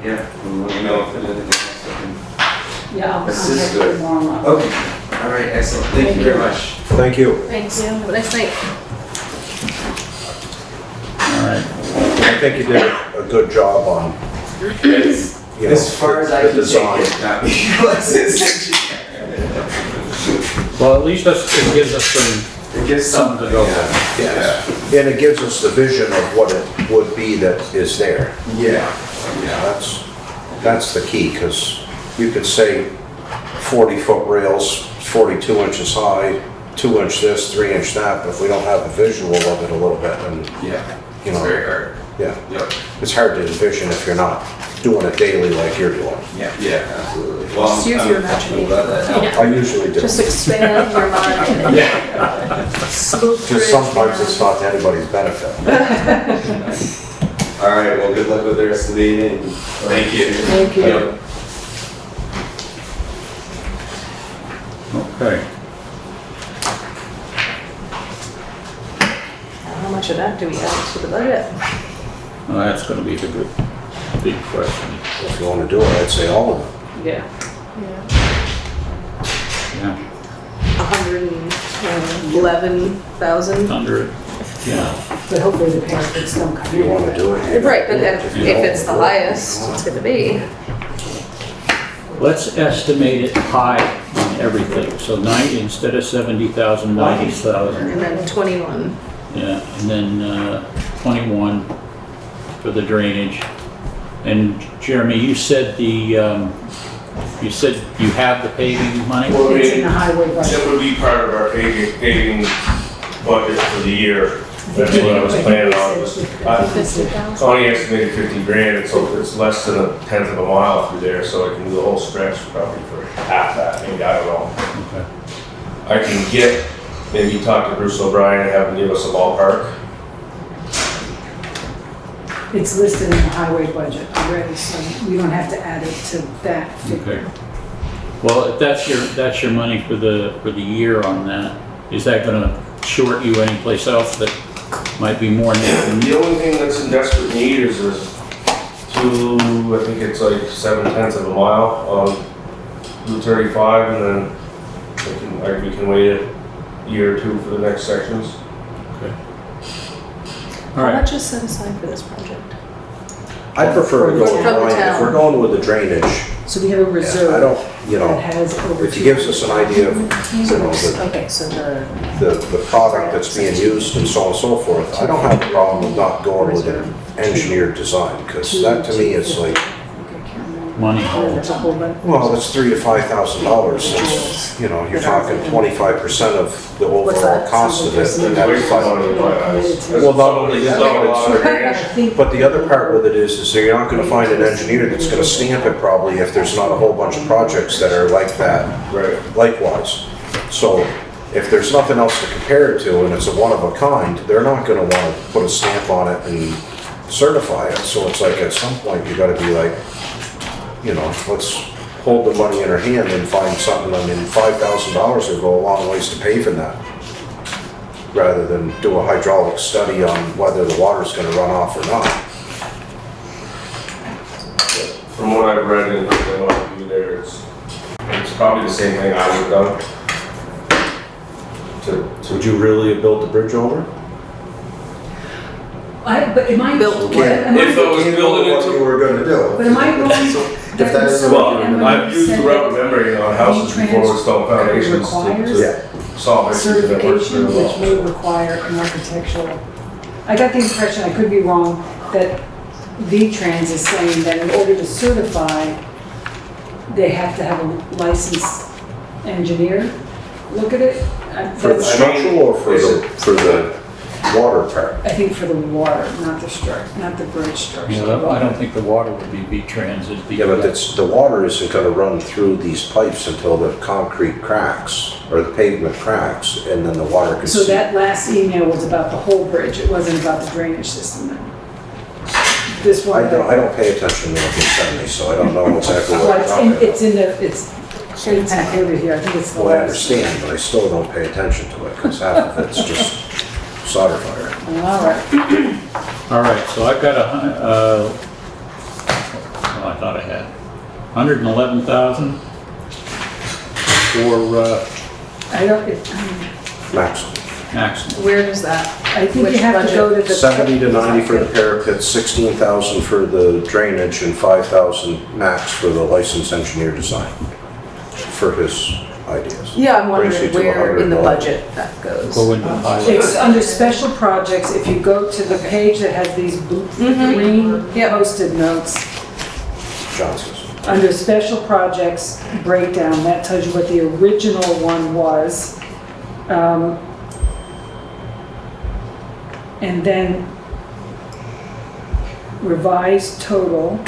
Yeah, and let me know if there's anything else I can... Yeah, I'll This is contact you good. tomorrow. Okay, all right, excellent. Thank you very much. Thank you. Thanks, have a nice night. All right. I think you did a good job on, As far as I the can design. take it, not being a licensed engineer. Well, at least it gives us some, It gives something to go with. Yes. And it gives us the vision of what it would be that is there. Yeah. That's the key, because you could say 40-foot rails, 42 inches high, 2-inch this, 3-inch that, but if we don't have a visual of it a little bit, then, Yeah, you it's know, very hard. yeah. Yep. It's hard to envision if you're not doing it daily like you're doing. Yeah, absolutely. Well, Just use your I'm imagination. glad that helped. I usually do. Just expand your mind. Yeah. Just sometimes it's not to anybody's benefit. All right, well, good luck with the rest of the meeting. Thank you. Thank you. Yep. Okay. How much of that do we add to the budget? Well, that's gonna be the good, big question. If you want to do it, I'd say all of it. Yeah. Yeah, 111,000. 100, yeah. But hopefully the parapets don't come If you want to do it. you do Right, but it. if you don't, it's the do it. highest, it's gonna be. Let's estimate it high on everything, so 90, instead of 70,000, 90,000. And then 21. Yeah, and then 21 for the drainage. And Jeremy, you said you have the paving money? Well, I It's in mean, the highway budget. that would be part of our paving budget for the year. That's what I was planning on. Connie estimated 50 grand, and so it's less than 1/10 of a mile through there, so I can do the whole stretch probably for half that, maybe, I don't know. Okay. I can maybe talk to Bruce O'Brien and have him give us a ballpark. It's listed in the highway budget already, so we don't have to add it to that Okay. figure. Well, if that's your money for the year on that, is that gonna short you anyplace else that might be more than? The only thing that's in desperate need is I think it's like 7/10 of a mile on Route 35, and then we can wait a year or two for the next sections. All How right, much is set aside for this project? I prefer to go From with the Ryan. If town. we're going with the drainage, So we have a yeah, I reserve don't, you that know, has over. if he gives us an idea of, you know, Okay, so the, the product that's being used and so on and so forth, I don't have a problem with not going with an engineered design, because that to me is like, money. There's a whole bunch. well, that's $3,000 to $5,000. It's, you know, you're talking 25% of the overall cost of it. And that's Waste of money in my eyes. Well, not only that, There's not a but lot of it's- drainage. I think But the other part with it is that you're not gonna find an engineer that's gonna stamp it probably if there's not a whole bunch of projects that are like that Right. likewise. So if there's nothing else to compare it to and it's a one of a kind, they're not gonna wanna put a stamp on it and certify it. So it's like at some point you gotta be like, you know, let's hold the money in our hand and find something. I mean, $5,000 will go a long ways to paving that, rather than do a hydraulic study on whether the water's gonna run off or not. From what I've read and what they want to do there, it's probably the same thing I would have done. Would you really have built the bridge over? but am I? Built what- am I- If I was building it to, were gonna do. But am I wrong? If that is well, I've used the rubber membrane on houses before with stone foundations requires Yeah. to solve issues that works certification, really which may well. require an architectural. I got the impression, I could be wrong, that V-Trans is saying that in order to certify, they have to have a licensed engineer look at it. For the That's- structural or for the water part? I think for the water, not the not the bridge structure. You know, I don't think the water would be V-Trans, it'd be. Yeah, but it's, the water isn't gonna run through these pipes until the concrete cracks, or the pavement cracks, and then the water can So seep. that last email was about the whole bridge, it wasn't about the drainage system then? This I one? I don't pay attention to what they send me, so I don't know exactly Well, what it's I'm in, talking it's about. in the, it's included here, I think it's the Well, I last. understand, but I still don't pay attention to it, because half of it's just solder fire. All right. All right, so I've got well, I thought I had 111,000 for I don't, Maximum. maximum. where does that? I think you Which have to go to the. 70 to 90 for the parapet, 16,000 for the drainage, and 5,000 max for the licensed engineer design, for his ideas. Yeah, I'm Brings you wondering to where in the $100. budget that goes. Go into the highway. It's under special projects, if you go to the page that has these green Yep. posted notes, Johnson's. under special projects breakdown, that tells you what the original one was. And then revised total,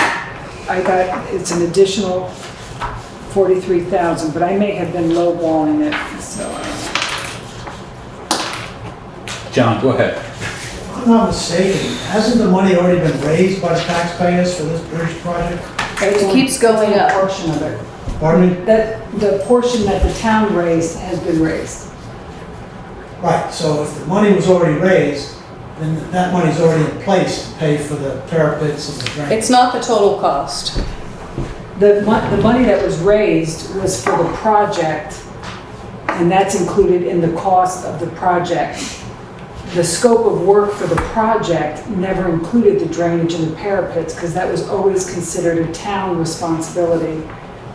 it's an additional 43,000, but I may have been lowballing it, so. John, go ahead. If I'm not mistaken, hasn't the money already been raised by the taxpayers for this bridge project? It keeps going It's up. a portion of it. Pardon me? That, the portion that the town raised has been raised. Right, so if the money was already raised, then that money's already in place to pay for the parapets and the drainage. It's not the total cost. The money that was raised was for the project, and that's included in the cost of the project. The scope of work for the project never included the drainage and the parapets, because that was always considered a town responsibility.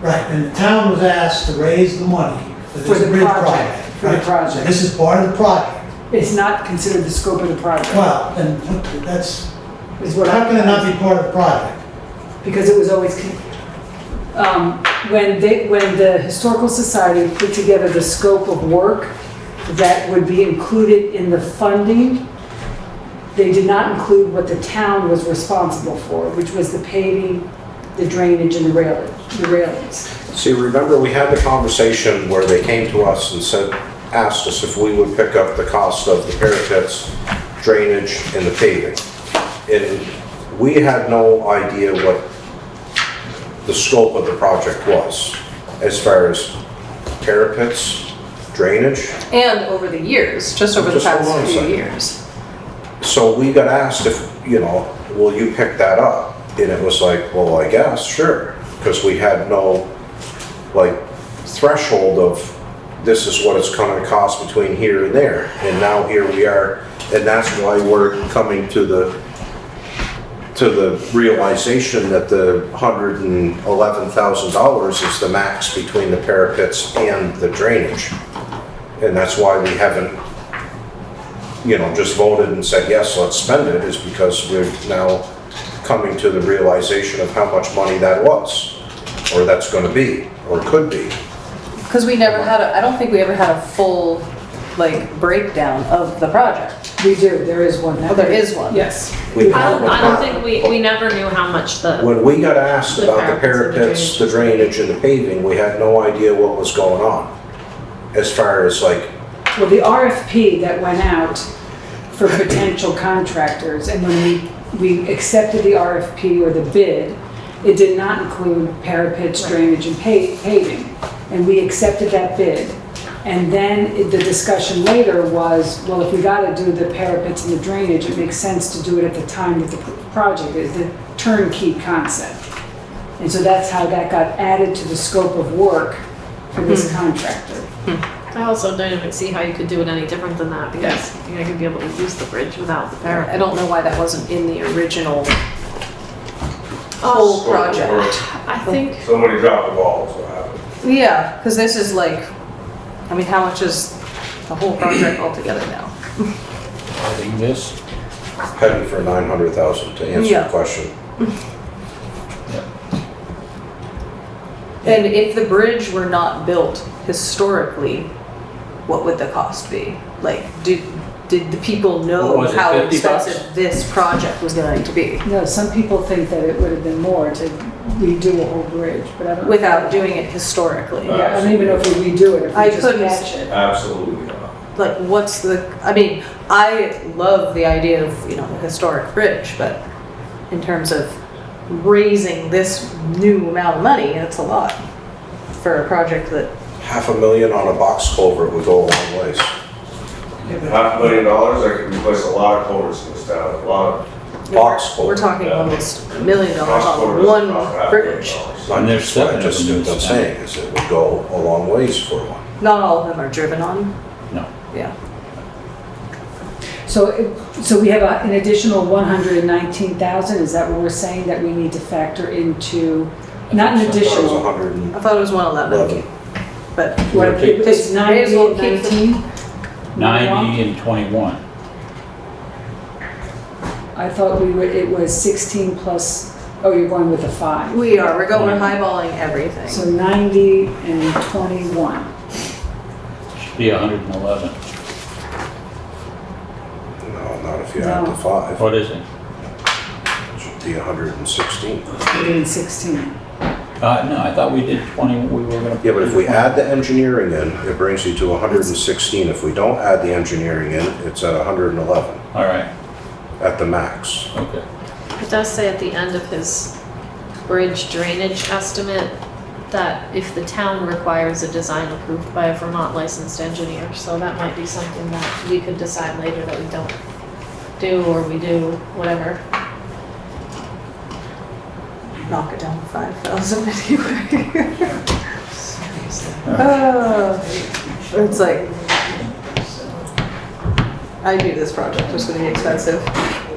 Right, and the town was asked to raise the money for For this the bridge project, project. for the right? project. So this is part of the project. It's not considered the scope of the project. Well, then that's, Is what how can it not be part of the project? Because it was always, when the Historical Society put together the scope of work that would be included in the funding, they did not include what the town was responsible for, which was the paving, the drainage, and the railings. See, remember we had the conversation where they came to us and asked us if we would pick up the cost of the parapets, drainage, and the paving. And we had no idea what the scope of the project was, as far as parapets, drainage. And over the years, just over the Just hold on a past few second. years. So we got asked if, will you pick that up? And it was like, well, I guess, sure. Because we had no, threshold of this is what it's gonna cost between here and there. And now here we are, and that's why we're coming to the realization that the $111,000 is the max between the parapets and the drainage. And that's why we haven't, just voted and said, yes, let's spend it, is because we're now coming to the realization of how much money that was, or that's gonna be, or could be. Because we never had I don't think we ever had a full, breakdown of the project. We do, there is one. Oh, there is one? Yes. I don't think we never knew how much the, When we got asked The about the parapets parapets, and the drainage, and the paving, we had no idea what was going on. As far as Well, the RFP that went out for potential contractors, and when we accepted the RFP or the bid, it did not include parapets, drainage, and paving. And we accepted that bid. And then the discussion later was, well, if we gotta do the parapets and the drainage, it makes sense to do it at the time that the project is, the turnkey concept. And so that's how that got added to the scope of work for this contractor. I also don't even see how you could do it any different than that, because you're not gonna be able to use the bridge without the I parapet. don't know why that wasn't in the original whole Scope of work. project. I think, Somebody dropped the ball, is what happened. Yeah, because this is how much is the whole project altogether now? Adding this, heading for 900,000 to answer Yeah. the question. And if the bridge were not built historically, what would the cost be? Did the people What know was it, how $50? expensive this project was going to be No, some people think that it would have been more to redo a whole bridge, but I don't. without doing it historically? Yeah, I don't even know if we redo it, if I we just couldn't- patch it. Absolutely not. I love the idea of, a historic bridge, but in terms of raising this new amount of money, it's a lot for a project that, $500,000 on a box culvert would go a long ways. $500,000, I could replace a lot of culverts in this town, a lot of Box we're culvert. talking Yeah. almost $1 million box on culverts. one cost bridge. $500,000. And there's seven of Just them in what I'm this saying is it would go a long ways for one. Not all of them are driven on, no. yeah. So we have an additional 119,000, is that what we're saying that we need to factor into, not an So it was additional? 100 I thought it was 111, 11. but What, it's Just may 90 as well and keep the- 19? 90 and 21. I thought it was 16 plus, oh, you're going with the 5. we're eyeballing everything. So 90 and 21. Be 111. No, not if you add the No. 5. What is it? It should be 116. 116. No, I thought we did 20, we were gonna. Yeah, but if we add the engineering in, it brings you to 116. If we don't add the engineering in, it's at 111 All right, at the max. okay. It does say at the end of his bridge drainage estimate that if the town requires a design approved by a Vermont licensed engineer, so that might be something that we could decide later that we don't do, or we do, whatever. Knock it down to 5,000 anyway. Oh, it's like, I knew this project was gonna be expensive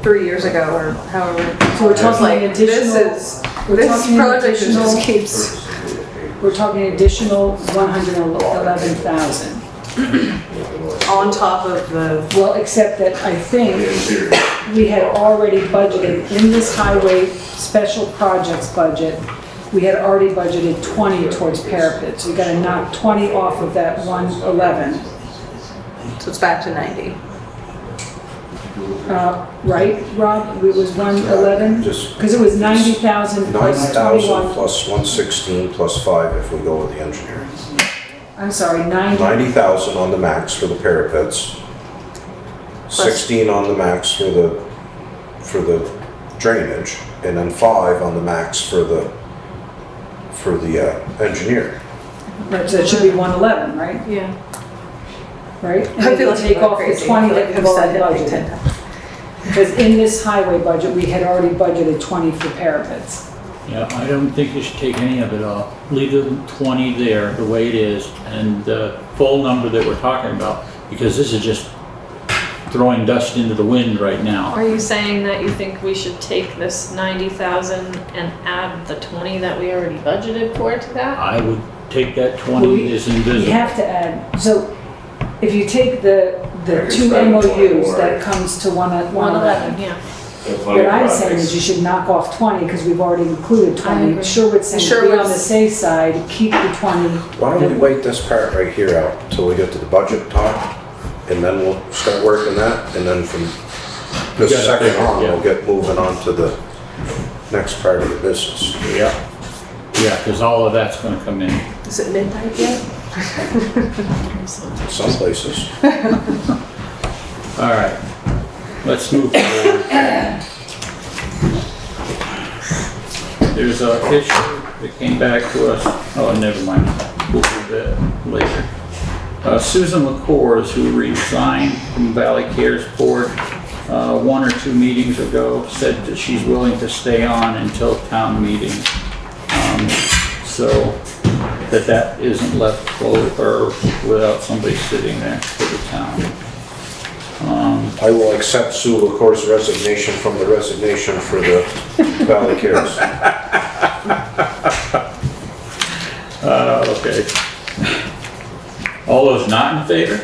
3 years ago or however. So we're I was talking like, additional- we're this talking project additional- just keeps, We're talking additional 111,000. on top of the, Well, except that I think we had already budgeted in this highway special projects budget, we had already budgeted 20 towards parapet. So you gotta knock 20 off of that 111, so it's back to 90. right, Rob? It was 111? Just Because it was 90,000 plus 90,000 21. plus 116 plus 5 if we go with the engineering. I'm sorry, 90. 90,000 on the max for the parapets. 16 on the max for the drainage, and then 5 on the max for the engineer. Right, so it should be 111, right? Yeah. Right? I feel like take I'm off the crazy. 20 I feel that like we've I've said already it like budgeted. 10 times. Because in this highway budget, we had already budgeted 20 for parapets. Yeah, I don't think you should take any of it off. Leave the 20 there, the way it is, and the full number that we're talking about, because this is just throwing dust into the wind right now. Are you saying that you think we should take this 90,000 and add the 20 that we already budgeted for to that? I would take that Well, 20 as You invisible. have to add, so if you take the two MOUs, that comes to 111. Yeah. What I'm saying is you should knock off 20 because we've already included I 20. agree. Sherwood's saying be on the Sherwood's- safe side, keep the 20. Why don't we wait this part right here out until we get to the budget talk, and then we'll start working that, and then from this You gotta second figure, on, yeah. we'll get moving on to the next part of the business. Yeah, yeah, because all of that's gonna come in. Is it midnight yet? Some places. All right, let's move forward. There's a issue that came back to us, oh, never mind, we'll do that later. Susan LeCours, who resigned from Valley Cares Board 1 or 2 meetings ago, said that she's willing to stay on until town meeting. So that isn't left closed or without somebody sitting there for the town. I will accept Sue LaCour's resignation from the resignation for the Valley Cares. Okay. All those not in favor?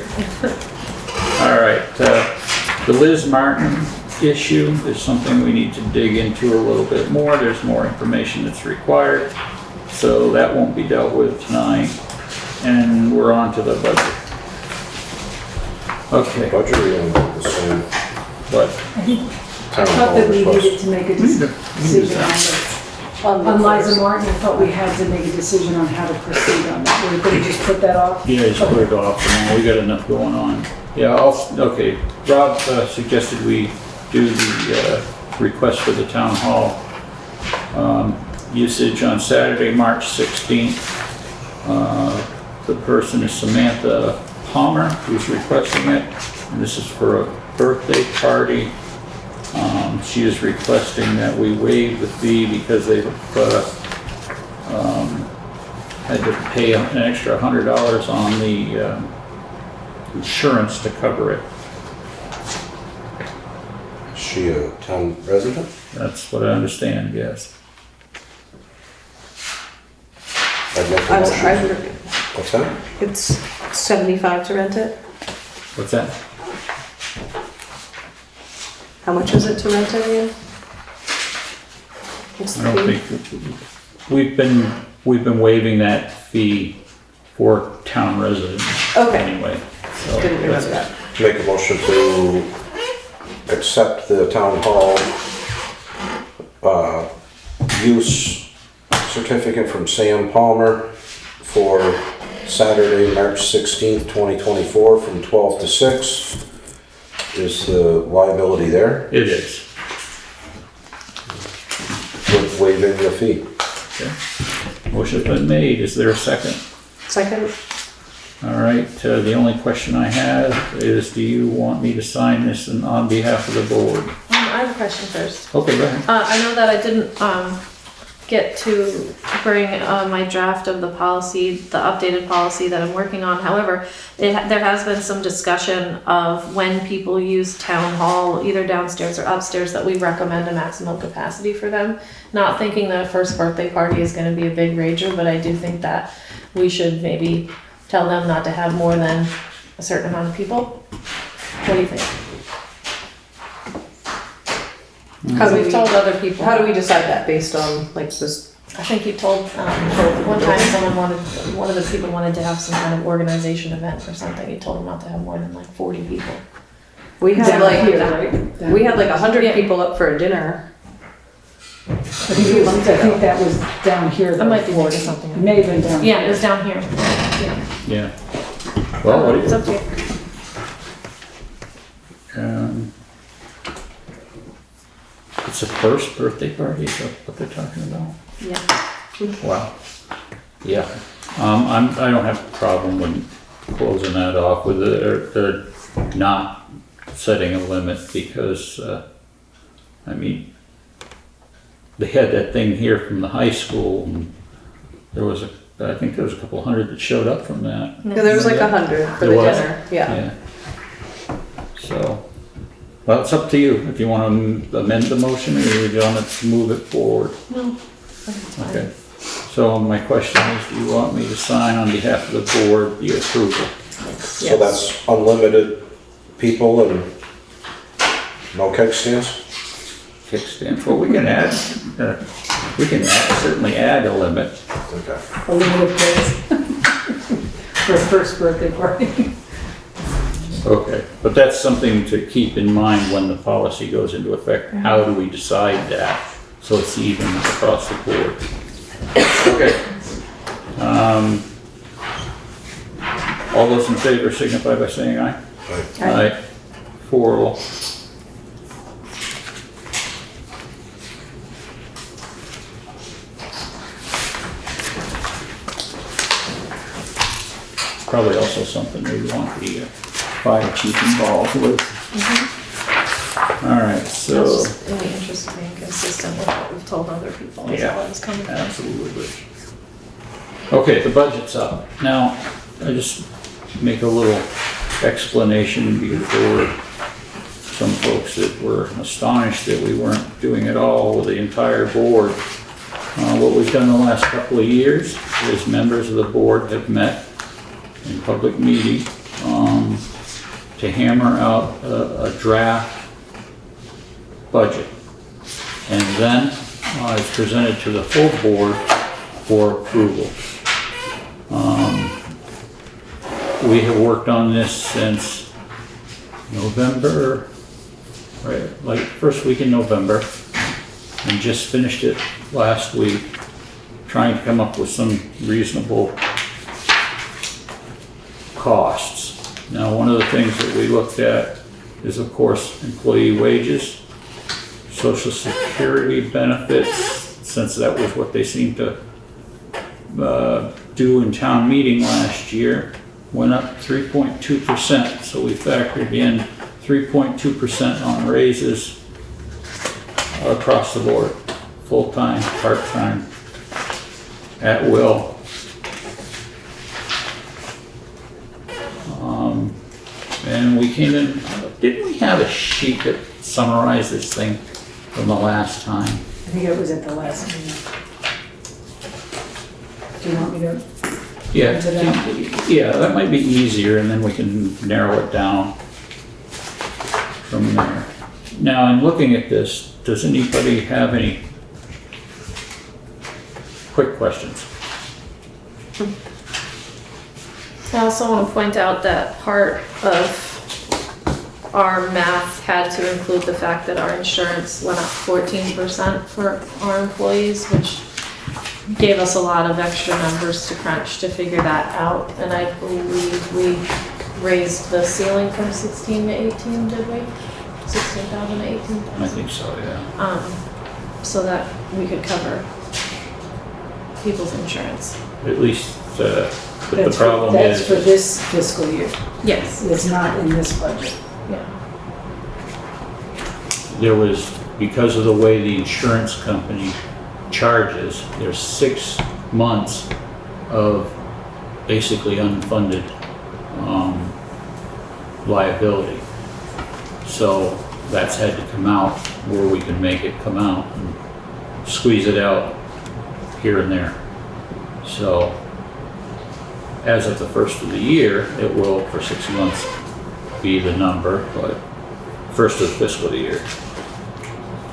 All right, the Liz Martin issue is something we need to dig into a little bit more. There's more information that's required, so that won't be dealt with tonight. And we're on to the budget. Okay, Budget, we only did the same but I town thought hall that we request. needed to make a decision on Liza Martin. I thought we had to make a decision on how to proceed on that. We're going to just put that off? yeah, just put it off for now. We got enough going on. Yeah, okay, Rob suggested we do the request for the town hall usage on Saturday, March 16th. The person is Samantha Palmer, who's requesting it. And this is for a birthday party. She is requesting that we waive the fee because they've had to pay an extra $100 on the insurance to cover it. Is she a town resident? That's what I understand, yes. I'd make a I'm motion. sorry, What's that? it's 75 to rent it? What's that? How much is it to rent it again? What's I the don't fee? think, we've been waiving that fee for town residents. Okay, anyway. So didn't remember that's- that. Make a motion to accept the town hall, use certificate from Sam Palmer for Saturday, March 16th, 2024, from 12 to 6. Is the liability there It is. with waiving the fee? Okay. Motion's been made. Is there a second? Second? All right, the only question I have is, do you want me to sign this on behalf of the board? I have a question first. Okay, go ahead. I know that I didn't, get to bring, my draft of the policy, the updated policy that I'm working on. However, there has been some discussion of when people use town hall, either downstairs or upstairs, that we recommend a maximum capacity for them. Not thinking that a first birthday party is gonna be a big rager, but I do think that we should maybe tell them not to have more than a certain amount of people. What do you think? How do We've we, told other people. how do we decide that based on like this? I think you told, one time one of the people wanted to have some kind of organization event or something. You told them not to have more than like 40 people. We had Down like, here, right? Down- we had like 100 Yeah. people up for a dinner. I think that was down here. That might be though. maybe something. It may have been down here. Yeah, it was down here. Yeah. Yeah. Well, what do It's you, up to you. it's a first birthday party, is that what they're talking about? Yeah. Wow. Yeah. I don't have a problem with closing that off with or not setting a limit because, I mean, they had that thing here from the high school and there was I think there was a couple hundred that showed up from that. Yeah, there was like 100 for the There was? dinner, yeah. Yeah. So, well, it's up to you if you want to amend the motion or you want to move it forward. No. I think it's fine. Okay. So my question is, do you want me to sign on behalf of the board the approval? So that's unlimited people and no keg stands? Kickstand, well, we can add, certainly add a limit. Okay. A limited place for a first birthday party. Okay, but that's something to keep in mind when the policy goes into effect. How do we decide that? So it's even across the board. Okay. All those in favor signify by saying aye. Right. Aye. 4-0. Probably also something we want the fire chief involved with. All right, so. That's just in the interest of being consistent with what we've told other people. Is Yeah. all I was coming from. Absolutely. Okay, the budget's up. Now, I just make a little explanation because there were some folks that were astonished that we weren't doing it all with the entire board. What we've done the last couple of years is members of the board have met in public meeting to hammer out a draft budget. And then it's presented to the full board for approval. We have worked on this since November, right, like first week in November, and just finished it last week, trying to come up with some reasonable costs. Now, one of the things that we looked at is, of course, employee wages, Social Security benefits, since that was what they seemed to do in town meeting last year, went up 3.2%. So we factored in 3.2% on raises across the board, full-time, part-time, at will. And we came in, didn't we have a sheet that summarized this thing from the last time? I think it was at the last meeting. Do you want me to? Yeah, Is it out? yeah, that might be easier and then we can narrow it down from there. Now, in looking at this, does anybody have any quick questions? I also want to point out that part of our math had to include the fact that our insurance went up 14% for our employees, which gave us a lot of extra numbers to crunch to figure that out. And I believe we raised the ceiling from 16 to 18, did we? 16,000 to 18,000? I think so, yeah. So that we could cover people's insurance. At least, but the That's problem That's for is, this fiscal year. Yes. It's not in this budget. Yeah. there was, because of the way the insurance company charges, there's 6 months of basically unfunded liability. So that's had to come out where we can make it come out and squeeze it out here and there. So as of the first of the year, it will for 6 months be the number, but first of the fiscal year,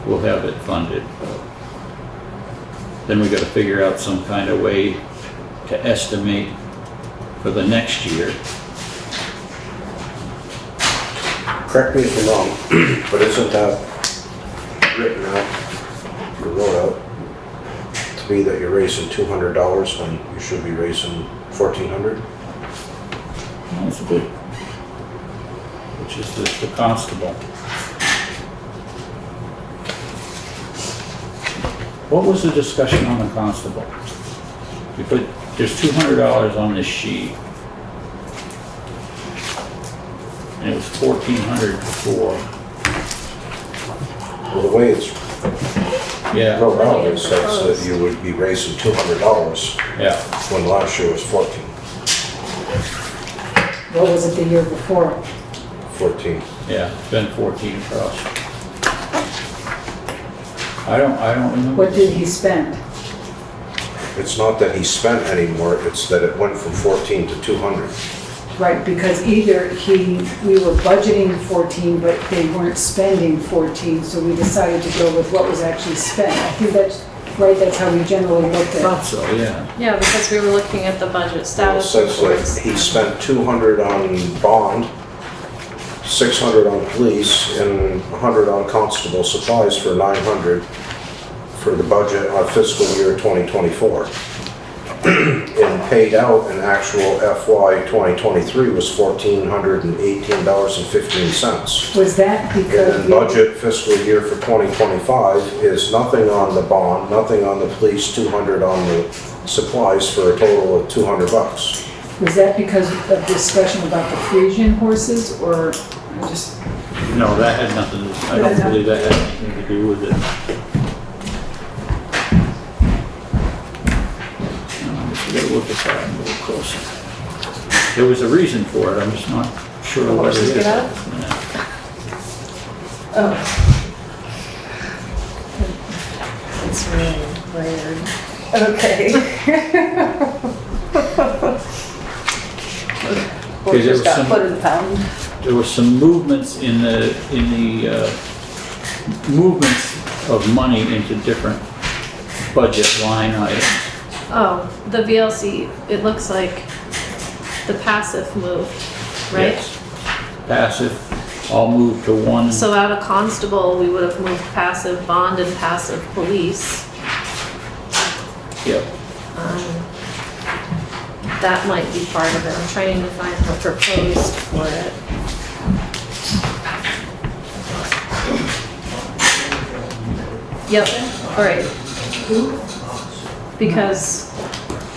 we'll have it funded. Then we gotta figure out some kind of way to estimate for the next year. Correct me if I'm wrong, but isn't that written out, or wrote out, to be that you're raising $200 when you should be raising $1,400? That's good. Which is the constable. What was the discussion on the constable? We put, there's $200 on this sheet. And it was $1,400 before. Well, the way it's Yeah, wrote out, it says that you would be raising $200 yeah. when last year was 14. What was it the year before? 14. Yeah, it's been 14 across. I don't remember. What did he spend? It's not that he spent any more, it's that it went from 14 to 200. Right, because either we were budgeting 14, but they weren't spending 14, so we decided to go with what was actually spent. I think that's right, that's how we generally looked I at thought so, yeah. Yeah, because we were looking at the budget It status says reports. that he spent 200 on bond, 600 on police, and 100 on constable supplies for 900 for the budget on fiscal year 2024. And paid out in actual FY 2023 was $1,418.15. Was that And because then budget fiscal year for 2025 is nothing on the bond, nothing on the police, 200 on the supplies for a total of $200. was that because of discussion about the Frisian horses, or I just, No, that had nothing, I don't believe that had anything to do with it. We gotta look at that a little closer. There was a reason for it, I'm just not sure what it horses is. get out? Oh. It's really weird. Okay. Okay, there Horses was got some- put in the pound. There were some movements in the movements of money into different budget line items. Oh, the VLC, it looks like the passive moved, right? Yes. Passive, all moved to one. So out of constable, we would have moved passive bond and passive police. Yep. That might be part of it. I'm trying to find the proposed for it. Yep, all right. Because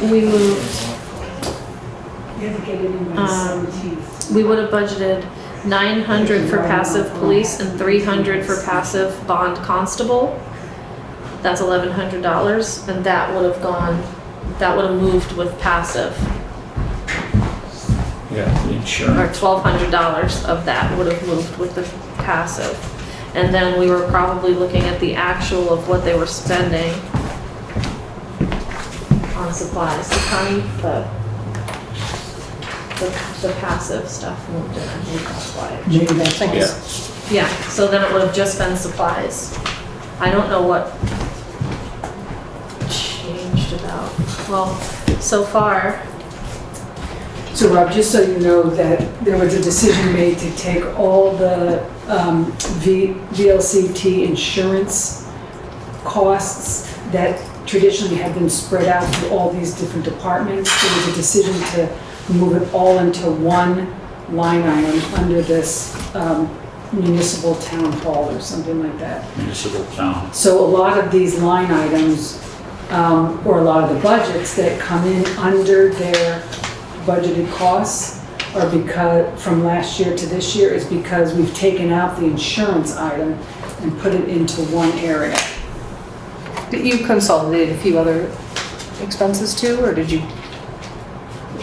we moved, you have to get it in by the 17th. we would have budgeted 900 for passive police and 300 for passive bond constable. That's $1,100, and that would have gone, that would have moved with passive. Yeah, the Or insurance. $1,200 of that would have moved with the passive. And then we were probably looking at the actual of what they were spending on supplies. So Connie, the passive stuff moved in, I believe that's why. Maybe that's Yeah. Yeah, so then it would have just been supplies. I don't know what changed about, well, so far, So Rob, just so you know that there was a decision made to take all the VLCT insurance costs that traditionally had been spread out through all these different departments. There was a decision to move it all into one line item under this municipal town hall or something like that. Municipal town. So a lot of these line items, or a lot of the budgets that come in under their budgeted costs are because, from last year to this year, is because we've taken out the insurance item and put it into one area. Did you consolidate a few other expenses too, or did you?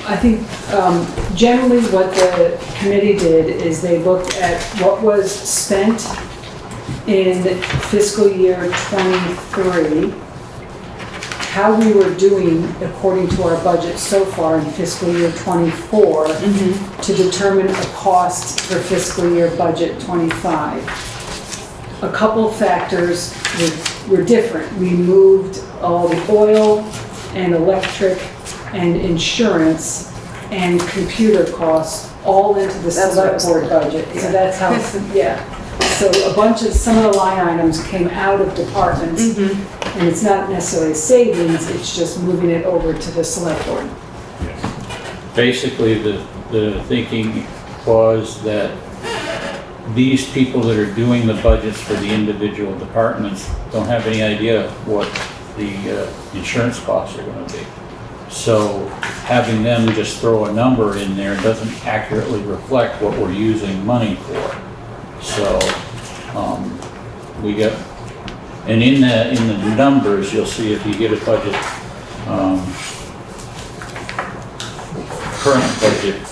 I think generally what the committee did is they looked at what was spent in fiscal year '23, how we were doing according to our budget so far in fiscal year '24, to determine a cost for fiscal year budget '25. A couple factors were different. We moved all the oil and electric and insurance and computer costs all into the select board budget. So that's how, yeah. So some of the line items came out of departments, and it's not necessarily savings, it's just moving it over to the select board. Basically, the thinking was that these people that are doing the budgets for the individual departments don't have any idea what the insurance costs are going to be. So having them just throw a number in there doesn't accurately reflect what we're using money for. So we get, and in the numbers, you'll see if you get a budget, current budget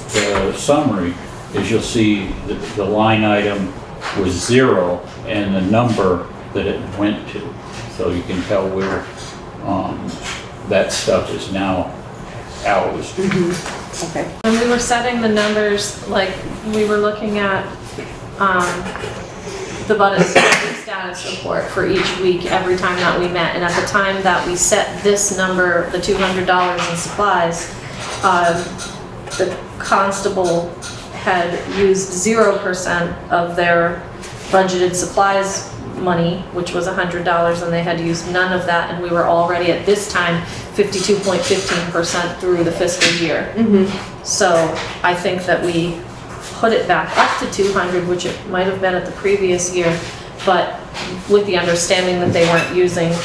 summary, is you'll see the line item was 0 and the number that it went to. So you can tell where that stuff is now housed. Okay. When we were setting the numbers, like, we were looking at the budget status report for each week, every time that we met. And at the time that we set this number, the $200 in supplies, the constable had used 0% of their budgeted supplies money, which was $100, and they had used none of that, and we were already at this time 52.15% through the fiscal year. So I think that we put it back up to 200, which it might have been at the previous year, but with the understanding that they weren't using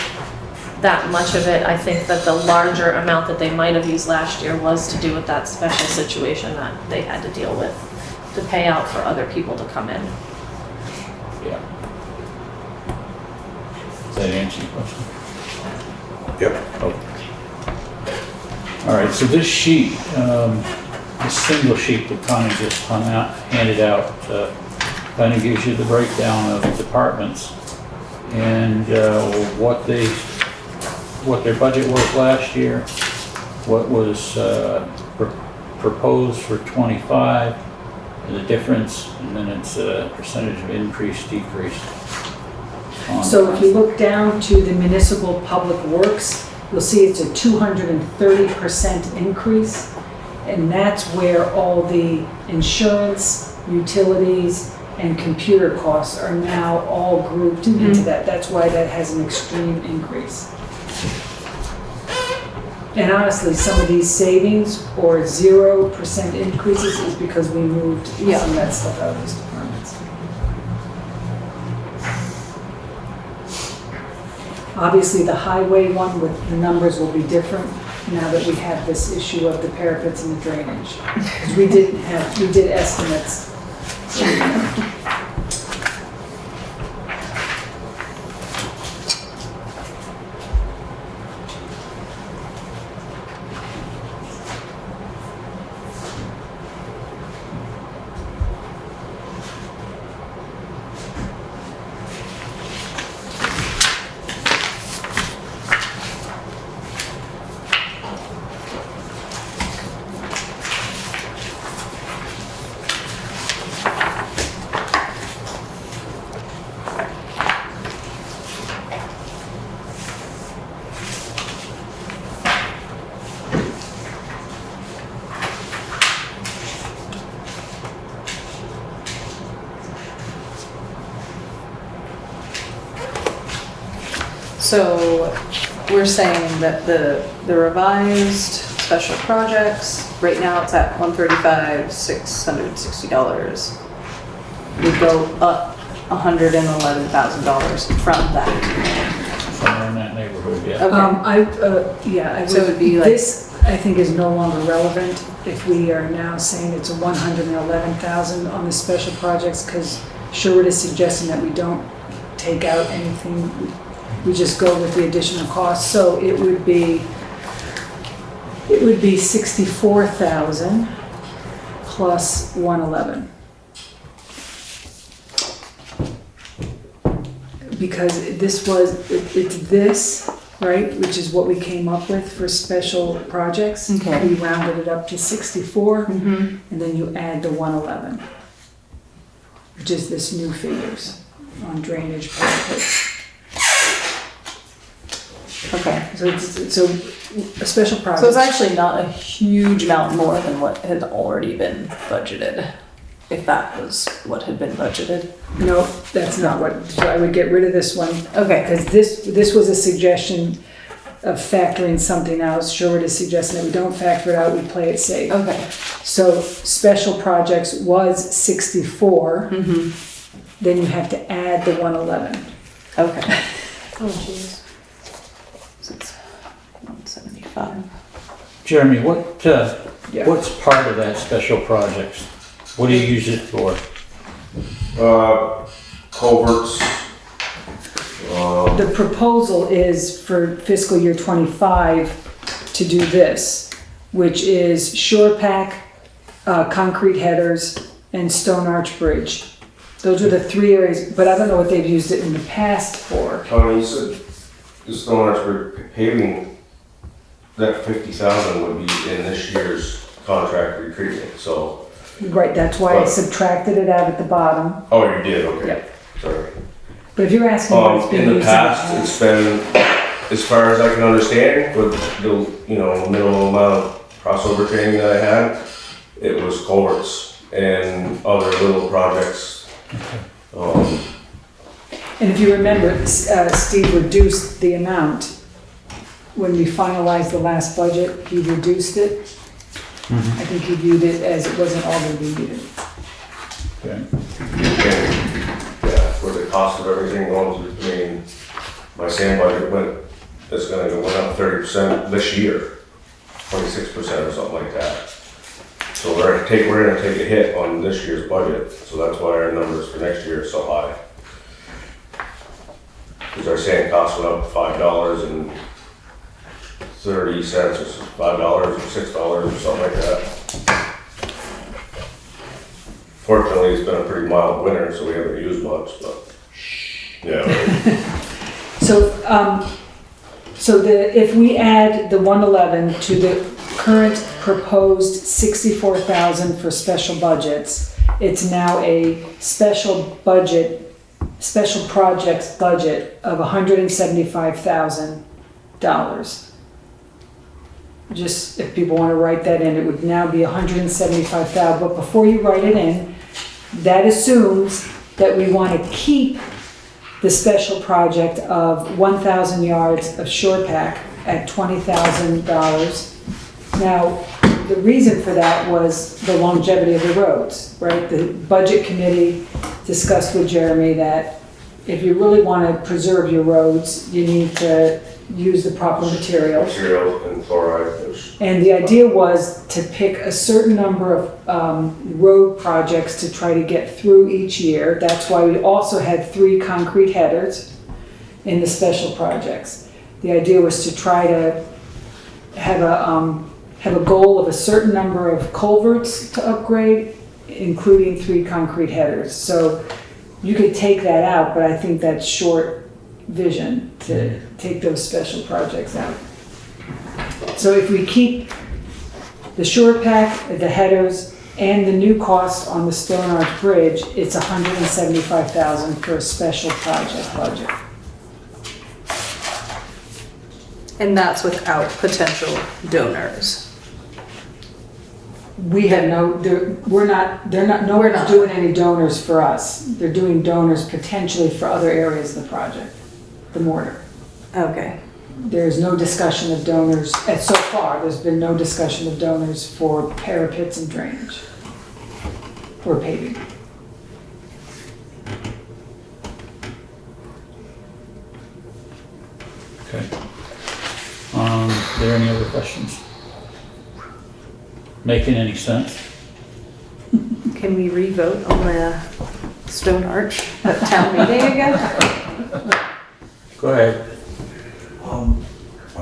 that much of it, I think that the larger amount that they might have used last year was to do with that special situation that they had to deal with, to pay out for other people to come in. Yeah. Does that answer your question? Yep. Okay. All right, so this sheet, this single sheet that Connie just handed out, kind of gives you the breakdown of departments and what their budget was last year, what was proposed for '25, and the difference, and then it's a percentage of increase, decrease. So if you look down to the municipal public works, you'll see it's a 230% increase. And that's where all the insurance, utilities, and computer costs are now all grouped into that. That's why that has an extreme increase. And honestly, some of these savings or 0% increases is because we moved some of that stuff out of these departments. Obviously, the highway one with the numbers will be different now that we have this issue of the parapets and the drainage. Because we did estimates. So we're saying that the revised special projects, right now it's at $135,660. We go up $111,000 from that. Somewhere in that neighborhood, yeah. Okay. So it would be like- This, I think, is no longer relevant if we are now saying it's a 111,000 on the special projects, because Sherwood is suggesting that we don't take out anything, we just go with the additional cost. So it would be 64,000 plus 111. Because it's this, right, which is what we came up with for special projects. Okay. We rounded it up to 64, Mm-hmm. and then you add the 111, which is this new figures on drainage parapets. Okay. So a special project. So it's actually not a huge amount more than what had already been budgeted, if that was what had been budgeted. No, that's not what, so I would get rid of this one. Okay. Because this was a suggestion of factoring something else. Sherwood is suggesting that we don't factor it out, we play it safe. Okay. So special projects was 64, Mm-hmm. then you have to add the 111. Okay. Oh, jeez. So it's 175. Jeremy, Yeah. what's part of that special projects? What do you use it for? Culverts. The proposal is for fiscal year '25 to do this, which is shore pack, concrete headers, and stone arch bridge. Those are the three areas, but I don't know what they've used it in the past for. Tony, you said the Stone Archburg paving, that 50,000 would be in this year's contract retreatment, so. Right, that's why I subtracted it out at the bottom. Oh, you did, okay. Yep. Sorry. But if you're asking what it's been In the used past, it's been, as far as I can understand, with the, minimal amount of crossover training that I had, it was culverts and other little projects. And if you remember, Steve reduced the amount. When we finalized the last budget, he reduced it. I think he viewed it as it wasn't all going to be needed. Okay. And, yeah, for the cost of everything going through, my sand budget went up 30% this year, 26% or something like that. So we're gonna take a hit on this year's budget, so that's why our numbers for next year are so high. Because our sand cost went up $5.30 or $5 or $6 or something like that. Fortunately, it's been a pretty mild winter, so we haven't used much, but yeah. So if we add the 111 to the current proposed 64,000 for special budgets, it's now a special projects budget of $175,000. Just if people want to write that in, it would now be $175,000. But before you write it in, that assumes that we want to keep the special project of 1,000 yards of shore pack at $20,000. Now, the reason for that was the longevity of the roads, right? The budget committee discussed with Jeremy that if you really want to preserve your roads, you need to use the proper materials. Materials and chloride. And the idea was to pick a certain number of road projects to try to get through each year. That's why we also had 3 concrete headers in the special projects. The idea was to try to have a goal of a certain number of culverts to upgrade, including 3 concrete headers. So you could take that out, but I think that's short vision to take those special projects out. So if we keep the short pack, the headers, and the new cost on the Stone Arch Bridge, it's $175,000 for a special project budget. And that's without potential donors. We have no, no one's doing any donors for us. They're doing donors potentially for other areas of the project, the mortar. Okay. There's no discussion of donors, and so far, there's been no discussion of donors for parapets and drainage or paving. Okay. Are there any other questions? Making any sense? Can we re-vote on the stone arch at town meeting again? Go ahead.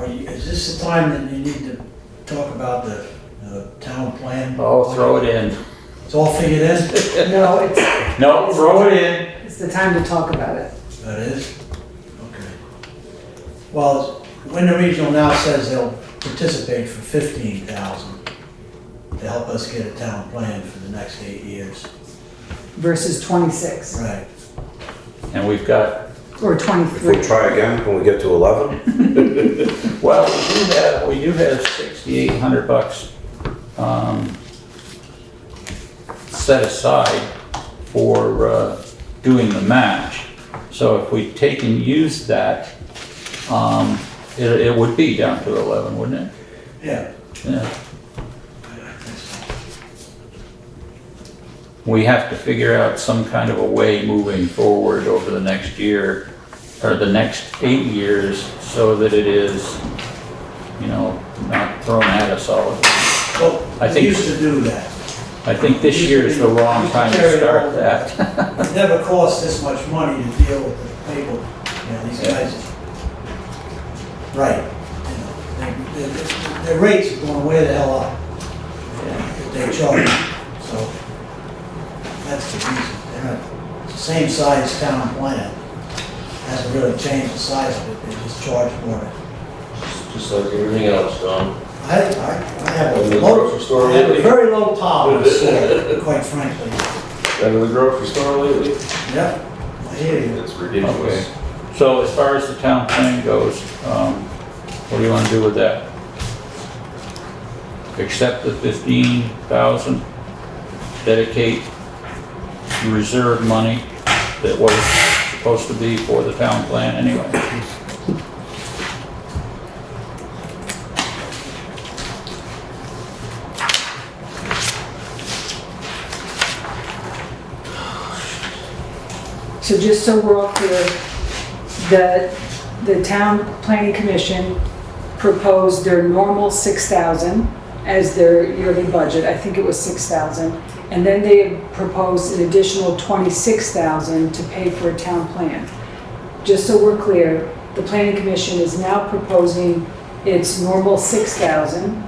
Is this the time that you need to talk about the town plan? Oh, throw it in. It's all figured in? No, it's, No, throw it in. it's the time to talk about it. That is? Okay. Well, Wyndham Regional now says they'll participate for $15,000 to help us get a town plan for the next 8 years. Versus 26, Right. And we've got, or If 23. we try again, can we get to 11? well, we do have $6,800 set aside for doing the match. So if we take and use that, it would be down to 11, wouldn't it? Yeah. Yeah. We have to figure out some kind of a way moving forward over the next year, or the next 8 years, so that it is, not thrown at us all. Well, I we think- used to do that. I think this year is the wrong time to start that. It never cost this much money to deal with the people, these guys. Right. Their rates are going way the hell up. That they charge. So that's the reason. They're not, it's the same size town plan. Hasn't really changed the size of it. They just charge more. Just like everything else, Don. I have In a the low, grocery store I have a lately? very low tolerance, quite frankly. Been to the grocery store lately? Yep, I hear you. It's ridiculous. Okay. So as far as the town plan goes, what do you want to do with that? Accept the 15,000, dedicate reserve money that was supposed to be for the town plan anyway. So just so we're all clear, the town planning commission proposed their normal 6,000 as their yearly budget. I think it was 6,000. And then they proposed an additional 26,000 to pay for a town plan. Just so we're clear, the planning commission is now proposing its normal 6,000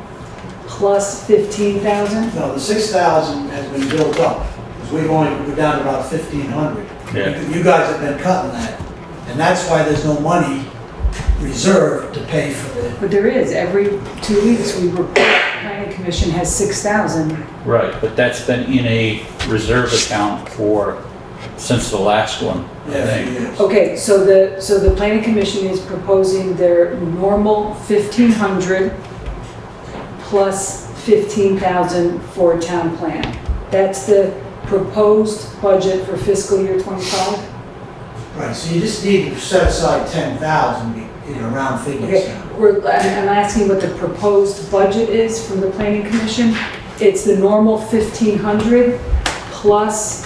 plus 15,000. No, the 6,000 has been built up, because we're down to about 1,500. Yeah. You guys have been cutting that, and that's why there's no money reserved to pay for the, But there is, every 2 weeks, we report, the planning commission has 6,000. Right, but that's been in a reserve account since the last one, I yeah, think. for years. Okay, so the planning commission is proposing their normal 1,500 plus 15,000 for a town plan. That's the proposed budget for fiscal year 25? Right, so you just need to set aside 10,000 in round figures Okay, now. I'm asking what the proposed budget is from the planning commission. It's the normal 1,500 plus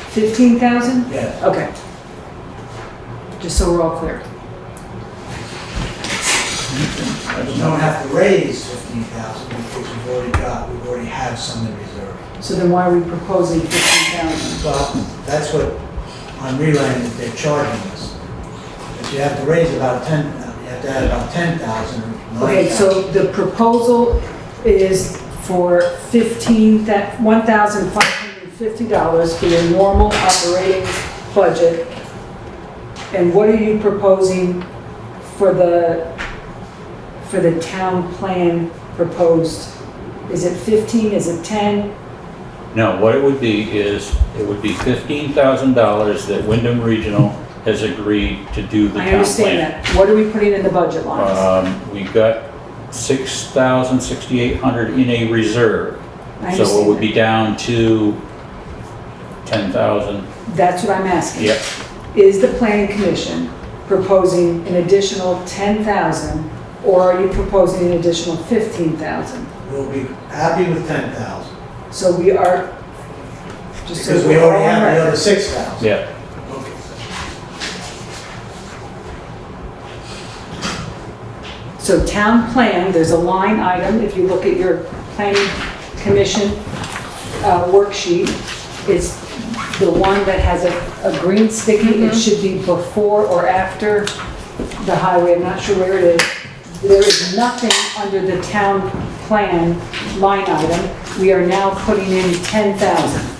15,000? Yeah, Okay. Just so we're all clear. you don't have to raise 15,000 because we already have some in reserve. So then why are we proposing 15,000? Well, that's what I'm relaying that they're charging us. But you have to raise about 10, you have to add about 10,000 or 9,000. Okay, so the proposal is for $1,550 for your normal operating budget. And what are you proposing for the town plan proposed? Is it 15, is it 10? No, what it would be is, it would be $15,000 that Wyndham Regional has agreed to do the town plan. I understand that. What are we putting in the budget lines? We've got 6,800 in a reserve. I So it would understand be down to 10,000. that. That's what I'm asking. Yep. Is the planning commission proposing an additional 10,000, or are you proposing an additional 15,000? We'll be happy with 10,000, So we are, just so because we we're already all on have the record. other 6,000. Yeah. Okay. So town plan, there's a line item, if you look at your planning commission worksheet, it's the one that has a green sticky. It should be before or after the highway, I'm not sure where it is. There is nothing under the town plan line item. We are now putting in 10,000.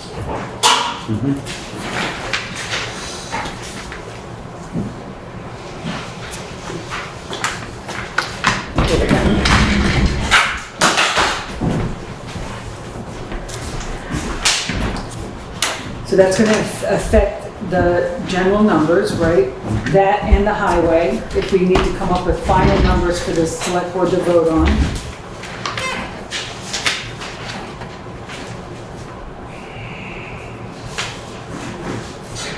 So that's going to affect the general numbers, right? That and the highway, if we need to come up with final numbers for the select board to vote on.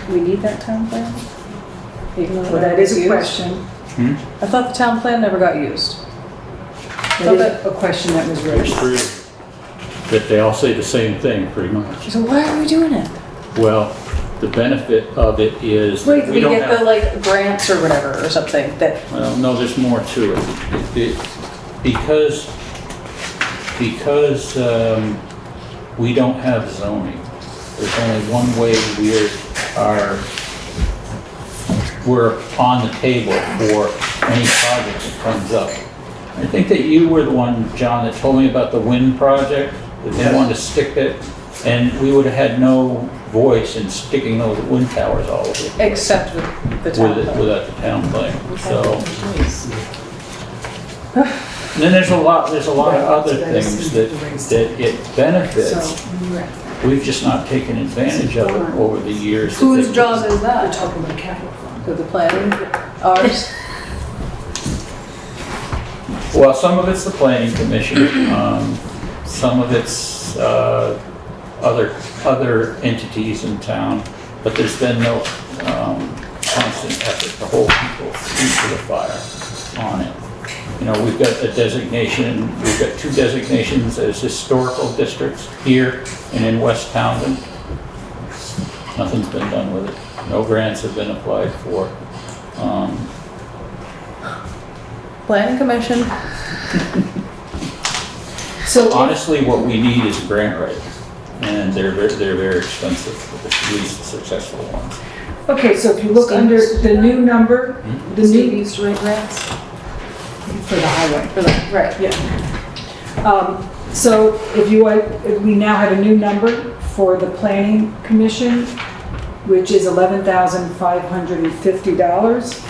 Do we need that town plan? Even though Well, that is a used? question. I thought the town plan never got used. That is a question that was There's raised. three that they all say the same thing, pretty much. So why are we doing it? Well, the benefit of it is Wait, that we don't get the have, like grants or whatever or something that, well, no, there's more to it. Because we don't have zoning. There's only one way we're on the table for any project that comes up. I think that you were the one, John, that told me about the wind project, that they Yes. wanted to stick it, and we would have had no voice in sticking those wind towers all over the place except with the town plan. without the town plan, so. And then there's a lot of other things that it benefits. So, We've just not taken advantage of it over the years. that Whose they've- job is we're that? talking about capital fund. To the planning? Ours? Well, some of it's the planning commission, some of it's other entities in town, but there's been no constant effort to hold people feet to the fire on it. You know, we've got a designation, we've got 2 designations as historical districts here and in West Townsend. Nothing's been done with it. No grants have been applied for. Planning commission? So, Honestly, what we need is a grant writer, and they're very expensive, at least the successful ones. okay, so if you look under the new number, the Steve new, used to write grants? for the highway. For that, right. Yeah. So if we now have a new number for the planning commission, which is $11,550.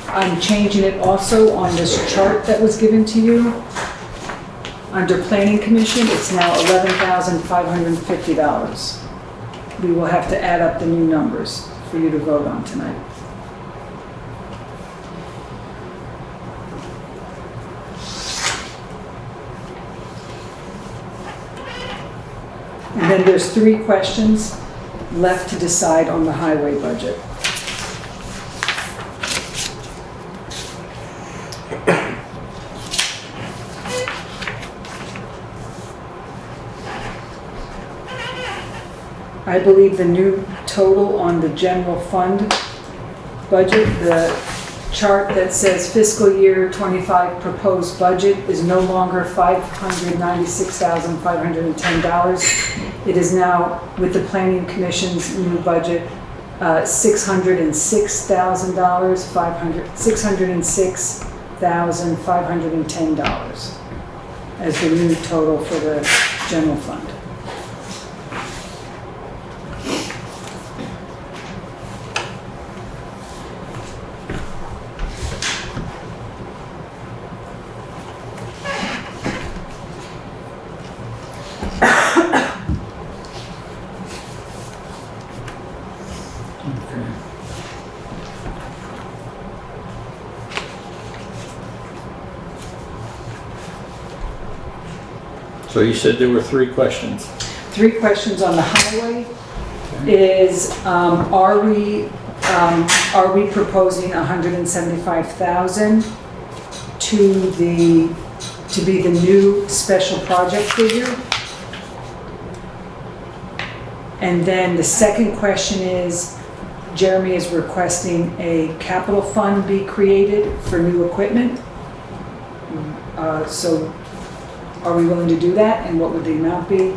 I'm changing it also on this chart that was given to you. Under planning commission, it's now $11,550. We will have to add up the new numbers for you to vote on tonight. And then there's 3 questions left to decide on the highway budget. I believe the new total on the general fund budget, the chart that says fiscal year '25 proposed budget is no longer $596,510. It is now, with the planning commission's new budget, $606,510 as the new total for the general fund. So you said there were 3 questions. 3 questions on the highway. is, are we proposing 175,000 to be the new special project figure? And then the second question is, Jeremy is requesting a capital fund be created for new equipment. So are we willing to do that, and what would the amount be?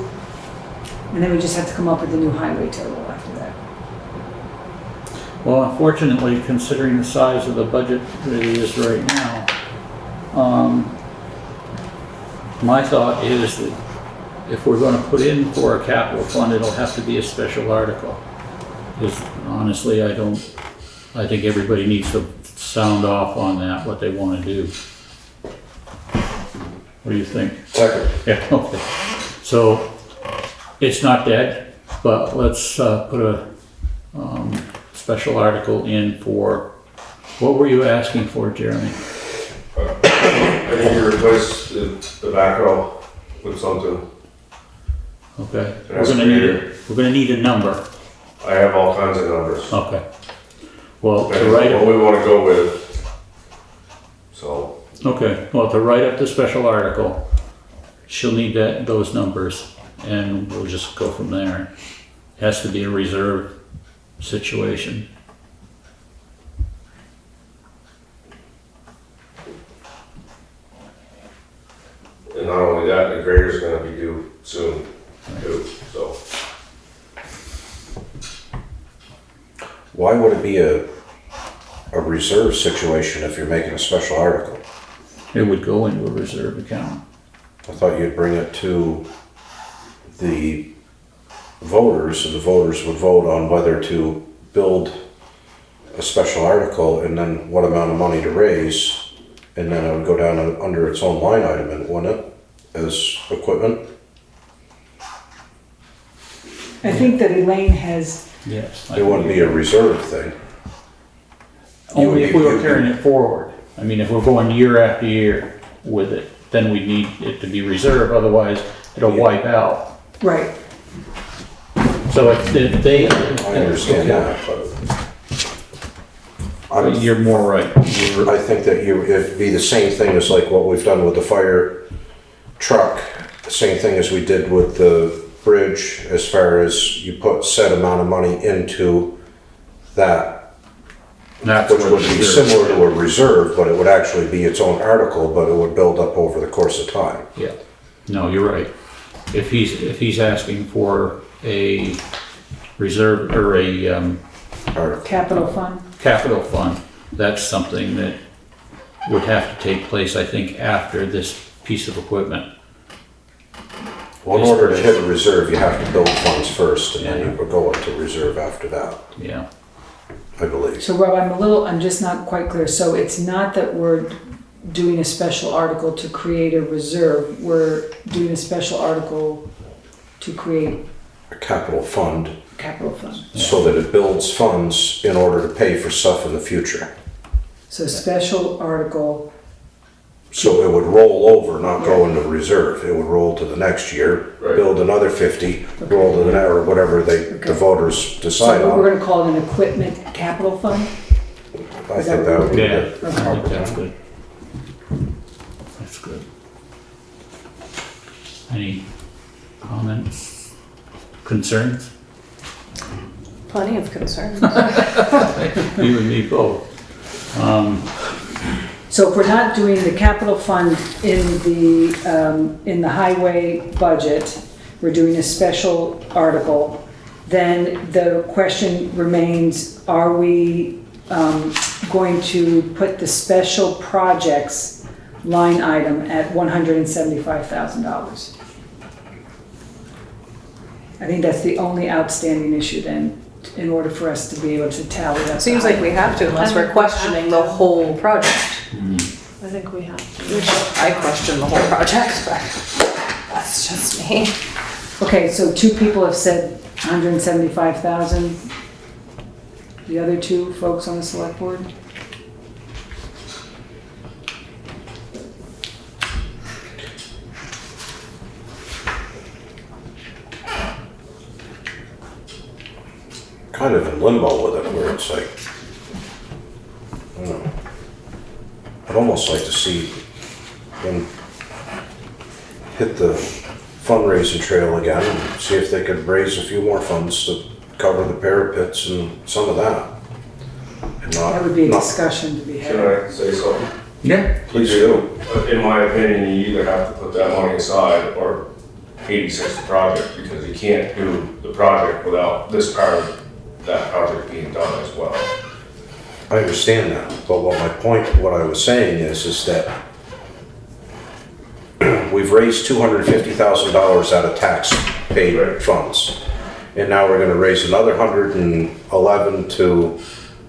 And then we just have to come up with a new highway total after that. Well, unfortunately, considering the size of the budget that it is right now, my thought is that if we're gonna put in for a capital fund, it'll have to be a special article. Because honestly, I think everybody needs to sound off on that, what they wanna do. What do you think? Second. Yeah, okay. So, it's not dead, but let's put a special article in for, what were you asking for, Jeremy? I need to replace the backhoe with something. Okay, That's we're gonna need a number. I have all kinds of numbers. Okay. Well, to Depends write on what we wanna go with. So, okay, well, to write up the special article, she'll need those numbers, and we'll just go from there. Has to be a reserve situation. and not only that, the grader's gonna be due soon too, so. Why would it be a reserve situation if you're making a special article? It would go into a reserve account. I thought you'd bring it to the voters, and the voters would vote on whether to build a special article and then what amount of money to raise, and then it would go down under its own line item, and wouldn't it, as equipment? I think that Elaine has, Yes. It wouldn't be a reserve thing. Only if we were carrying it forward. I mean, if we're going year after year with it, then we need it to be reserved, otherwise it'll wipe out. right, So if they. I understand that, but You're more right. I think that it'd be the same thing as like what we've done with the fire truck, same thing as we did with the bridge, as far as you put set amount of money into that, That's which where would the be reserve- similar to a reserve, but it would actually be its own article, but it would build up over the course of time. Yeah, no, you're right. If he's asking for a reserve or a capital fund. capital fund, that's something that would have to take place, I think, after this piece of equipment. Well, in order to hit a reserve, you have to build funds first, and then you would go into reserve after that, Yeah, I believe. So Rob, I'm just not quite clear. So it's not that we're doing a special article to create a reserve, we're doing a special article to create A capital fund, a capital fund. so that it builds funds in order to pay for stuff in the future. So special article, So it would roll over, not go into reserve. It would roll to the next year, Right. build another 50, roll to the next, or whatever the voters decide so we're on. gonna call it an equipment capital fund? I think that would be yeah, good. I think that's good. That's good. Any comments, concerns? Plenty of concerns. You and me both. So if we're not doing the capital fund in the highway budget, we're doing a special article, then the question remains, are we going to put the special projects line item at $175,000? I think that's the only outstanding issue then, in order for us to be able to tally up. Seems like we have to unless we're questioning the whole project. I think we have to. Which I question the whole project, but that's just me. Okay, so two people have said 175,000. The other two folks on the select board? kind of in limbo with it, where it's like, I don't know. I'd almost like to see them hit the fundraising trail again and see if they could raise a few more funds to cover the parapets and some of that. And That would be a not- discussion to be Can had. I say something? Yeah. Please do. In my opinion, you either have to put that money aside or 86 the project, because you can't do the project without this part of that project being done as well. I understand that, but what I was saying is that we've raised $250,000 out of tax paid Right. funds. And now we're gonna raise another 111 to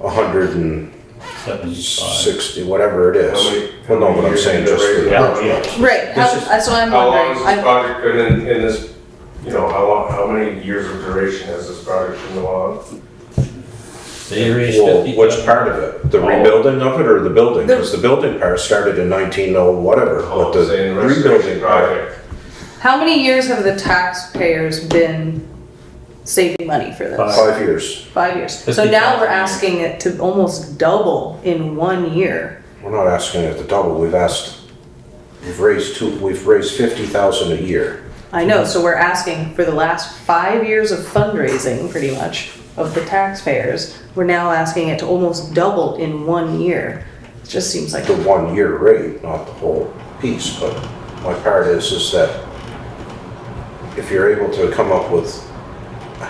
160, whatever it How is. many- Well, no, how what many I'm years saying, did just they raise for it? Yeah. Right, This is- that's what I'm How long wondering. has this project been in this, you know, how many years of duration has this project been going on? They raised Well, 50,000. which part of it? The rebuilding of it or the building? Because the building part started in 1900 whatever, but the Saying the rebuilding restoration part. project. How many years have the taxpayers been saving money for this? 5 years. 5 years. So 50,000 now we're a year. asking it to almost double in 1 year. We're not asking it to double, we've raised 50,000 a year. I know, so we're asking for the last 5 years of fundraising, pretty much, of the taxpayers. We're now asking it to almost double in 1 year. It just seems like, The 1 year rate, not the whole piece, but my part is that if you're able to come up with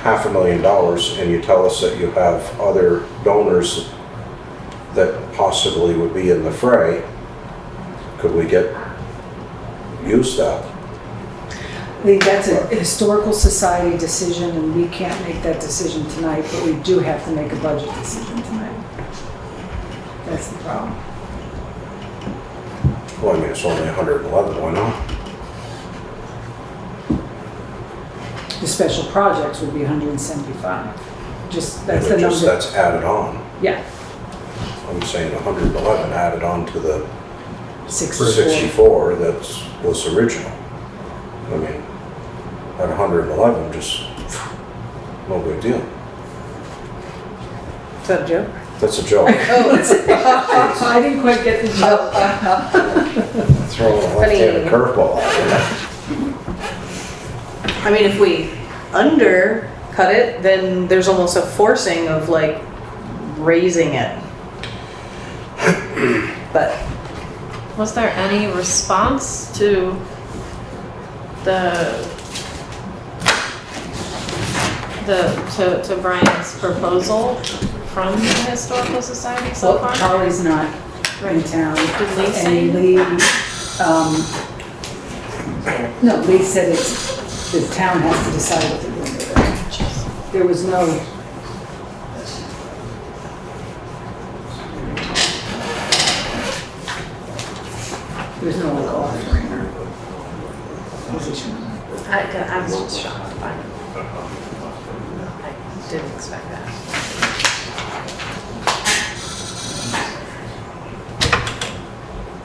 $500,000 and you tell us that you have other donors that possibly would be in the fray, could we use that? I think that's a historical society decision, and we can't make that decision tonight, but we do have to make a budget decision tonight. That's the problem. Well, I mean, it's only 111, why not? The special projects would be 175. That's the number. That's added on. Yeah, I'm saying 111 added on to the 64. 64 that was original. I mean, at 111, just no big deal. is that a joke? That's a joke. I didn't quite get the joke. Throwing a left-handed curveball out there. I mean, if we undercut it, then there's almost a forcing of like raising it. But Was there any response to to Brian's proposal from the Historical Society so So far? Charlie's not in town. Did Lee say? And Lee, no, Lee said the town has to decide what they're doing with it. There was no, like offering or position. I was just shocked by it. I didn't expect that.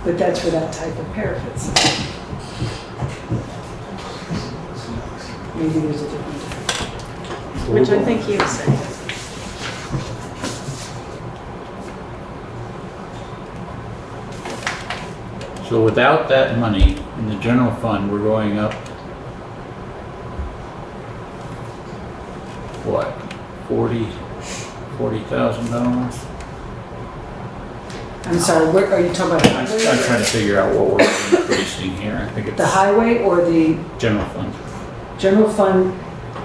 But that's for that type of parapet system. Maybe there's a different. Which I think he was saying. So without that money in the general fund, we're going up, what, $40,000? I'm sorry, what, are you talking about I'm highway? trying to figure out what we're increasing here. I think The it's highway or the general fund. general fund?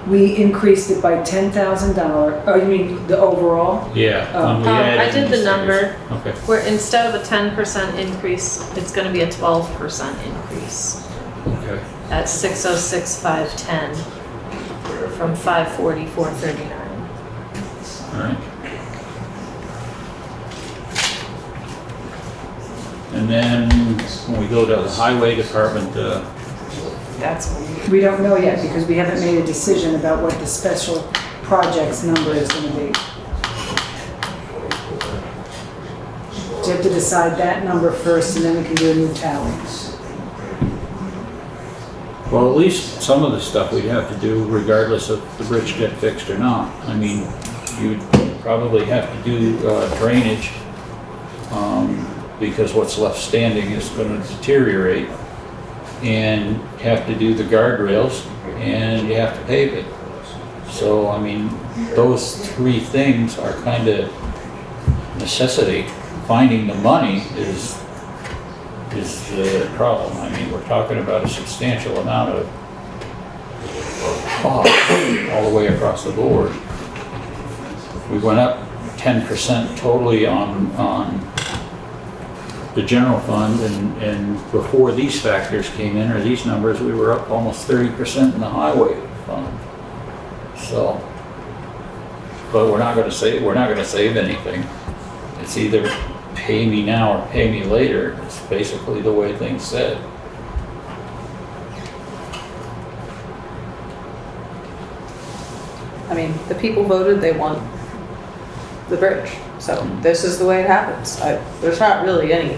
We increased it by $10,000. Oh, you mean the overall? Yeah. Oh. when we add I in did the figures. number. Okay. Where instead of a 10% increase, it's gonna be a 12% increase Okay. at 606,510 from 540,439. All right. And then when we go to the highway department, That's what We don't know yet because we haven't made a decision about what the special projects number is gonna be. So you have to decide that number first and then we can do a new tally. well, at least some of the stuff we'd have to do regardless of the bridge get fixed or not. I mean, you'd probably have to do drainage, because what's left standing is gonna deteriorate. And have to do the guardrails, and you have to pave it. So, I mean, those three things are kind of necessity. Finding the money is the problem. I mean, we're talking about a substantial amount of cost all the way across the board. We went up 10% totally on the general fund, and before these factors came in, or these numbers, we were up almost 30% in the highway fund. So, but we're not gonna save anything. It's either pay me now or pay me later. It's basically the way things said. I mean, the people voted, they want the bridge, so this is the way it happens. There's not really any.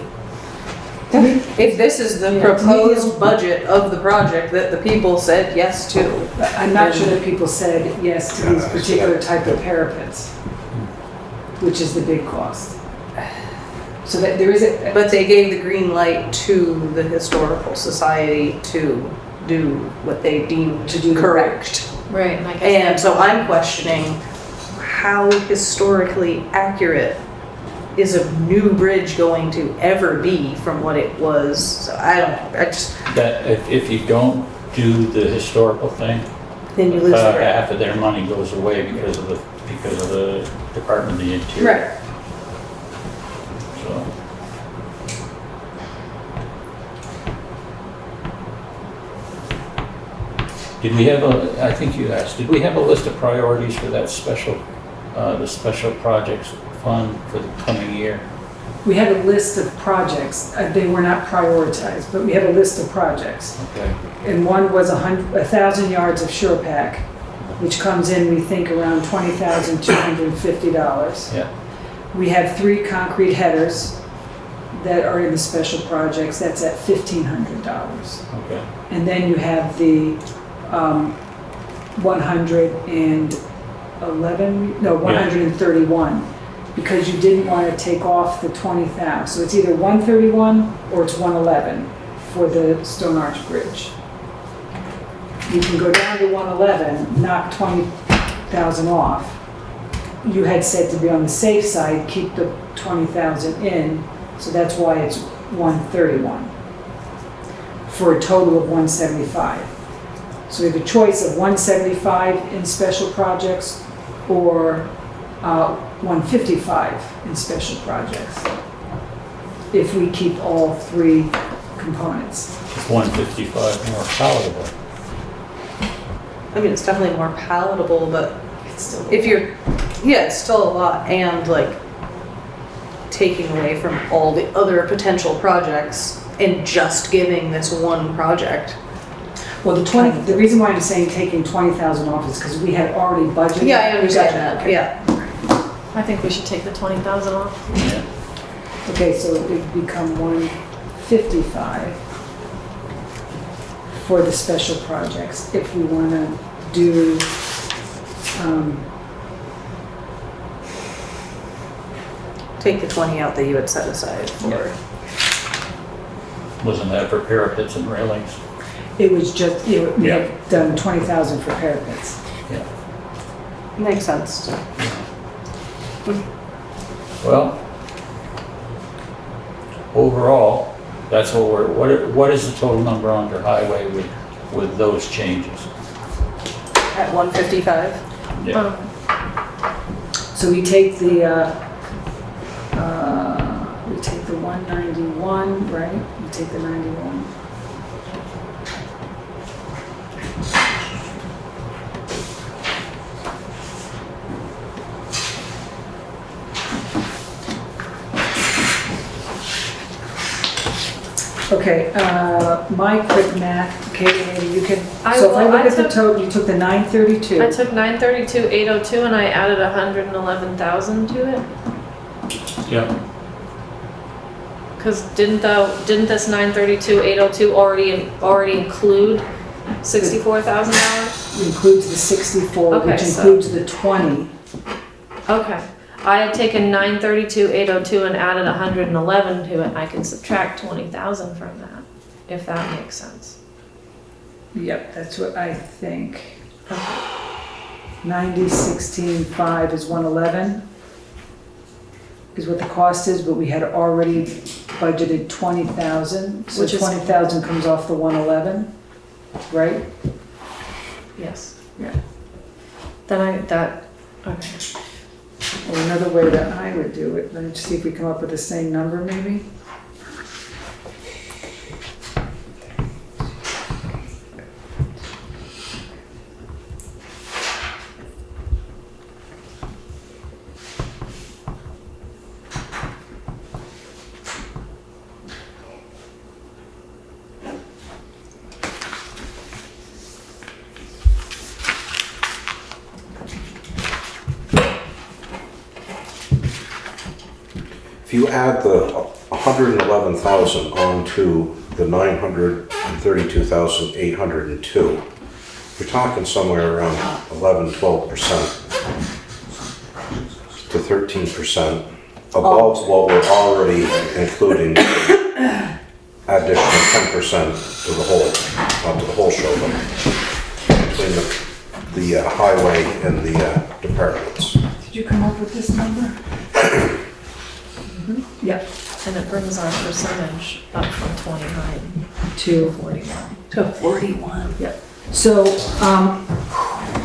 If this is the proposed budget of the project that the people said yes to. I'm not sure that people said yes to these particular type of parapets, which is the big cost. So that there is a. But they gave the green light to the Historical Society to do what they deemed To do the correct. Right, and I guess. And so I'm questioning how historically accurate is a new bridge going to ever be from what it was? So I don't know, I just, That if you don't do the historical thing, then you lose the about bridge. half of their money goes away because of the Department of the Interior. Right. So. Did we have I think you asked, did we have a list of priorities for that the special projects fund for the coming year? We had a list of projects. They were not prioritized, but we had a list of projects. Okay. And one was 1,000 yards of sure pack, which comes in, we think, around $20,250. Yeah. We have 3 concrete headers that are in the special projects. That's at $1,500. Okay. And then you have the 131, because you didn't want to take off the 20,000. So it's either 131 or it's 111 for the Stone Arch Bridge. You can go down to 111, knock 20,000 off. You had said to be on the safe side, keep the 20,000 in, so that's why it's 131 for a total of 175. So we have a choice of 175 in special projects or 155 in special projects, if we keep all 3 components. Is 155 more palatable? I mean, it's definitely more palatable, but It's still if you're, yeah, it's still a lot, and like taking away from all the other potential projects and just giving this one project. well, the reason why I'm saying taking 20,000 off is because we had already budgeted. Yeah, I understand Gotcha, that, okay. yeah. I think we should take the 20,000 off. Yeah. Okay, so it would become 155 for the special projects if we want to do Take the 20 out that you had set aside for. Wasn't that for parapets and railings? it was just, we Yeah. had done 20,000 for parapets. Yeah. Makes sense. Well, overall, that's what what is the total number under highway with those changes? At 155? Yeah. So we take the 191, right? We take the 91. Okay, my quick math, okay, you can, so if I look at the total, you took the 932. I took 932,802 and I added 111,000 to it. Yeah. Cause didn't this 932,802 already include $64,000? Includes the 64, Okay, which so- includes the 20 Okay, I had taken 932, 802 and added 111 to it, I can subtract 20,000 from that, if that makes sense. Yep, that's what I think. Okay. 9016.5 is 111, is what the cost is, but we had already budgeted 20,000, so Which is- 20,000 comes off the 111, right? Yes. Yeah. Okay. Or another way that I would do it, let's see if we come up with the same number maybe. If you add the 111,000 onto the 932,802, you're talking somewhere around 11-12% to 13% above what we're already including additional 10% to the whole shoulder between the highway and the departments. Did you come up with this number? Yep. And it brings our percentage up from 29 To to 41. To 41. Yep. So,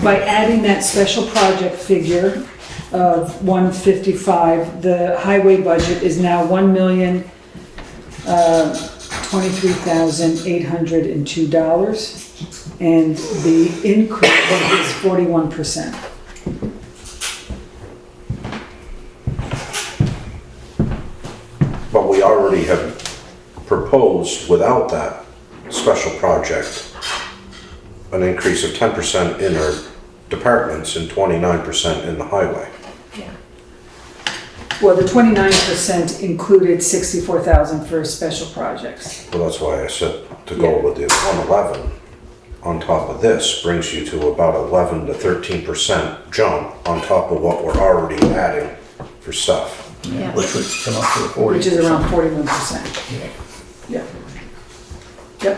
by adding that special project figure of 155, the highway budget is now $1,023,802, and the increase is 41%. But we already have proposed, without that special project, an increase of 10% in our departments and 29% in the highway. Yeah. Well, the 29% included 64,000 for special projects. Well, that's why I said to go with the 111 on top of this brings you to about 11 to 13% jump on top of what we're already adding for stuff. Yes. Which would come up to 40%. Which is around 41%. Yeah. Yep.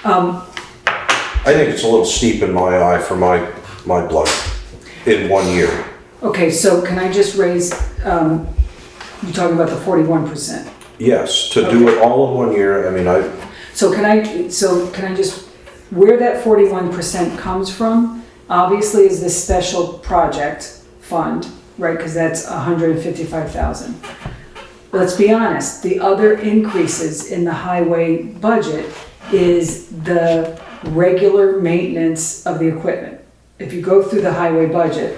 I think it's a little steep in my eye for my blood in 1 year. Okay, so can I just raise, you're talking about the 41%? Yes, to do it all in 1 year, I mean, So can I just, where that 41% comes from, obviously is this special project fund, right? Because that's 155,000. Let's be honest, the other increases in the highway budget is the regular maintenance of the equipment. If you go through the highway budget,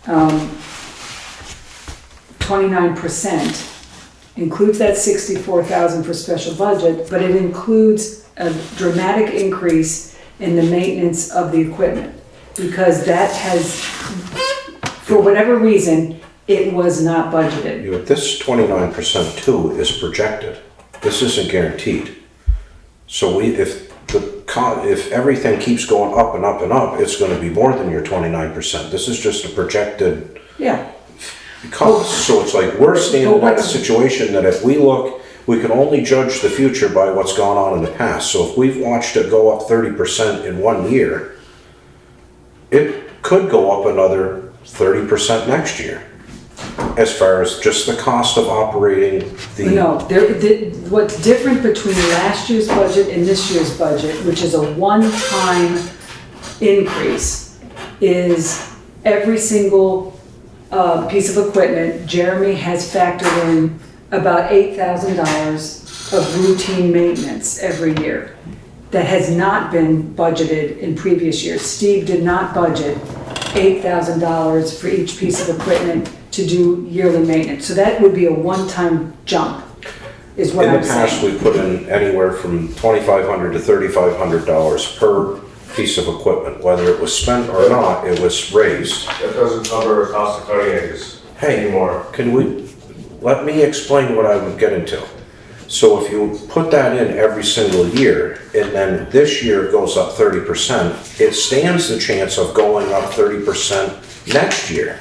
29% includes that 64,000 for special budget, but it includes a dramatic increase in the maintenance of the equipment, because that has, for whatever reason, it was not budgeted. this 29% too is projected. This isn't guaranteed. So if everything keeps going up and up and up, it's gonna be more than your 29%. This is just a projected Yeah, cost. So it's like, we're standing in a situation that if we look, we can only judge the future by what's gone on in the past. So if we've watched it go up 30% in 1 year, it could go up another 30% next year, as far as just the cost of operating the. no, what's different between last year's budget and this year's budget, which is a one-time increase, is every single piece of equipment, Jeremy has factored in about $8,000 of routine maintenance every year that has not been budgeted in previous years. Steve did not budget $8,000 for each piece of equipment to do yearly maintenance. So that would be a one-time jump, is what I'm In the past, saying. we put in anywhere from $2,500 to $3,500 per piece of equipment. Whether it was spent or not, it was raised. That doesn't cover the cost of cutting edges Hey, anymore. let me explain what I would get into. So if you put that in every single year, and then this year it goes up 30%, it stands the chance of going up 30% next year.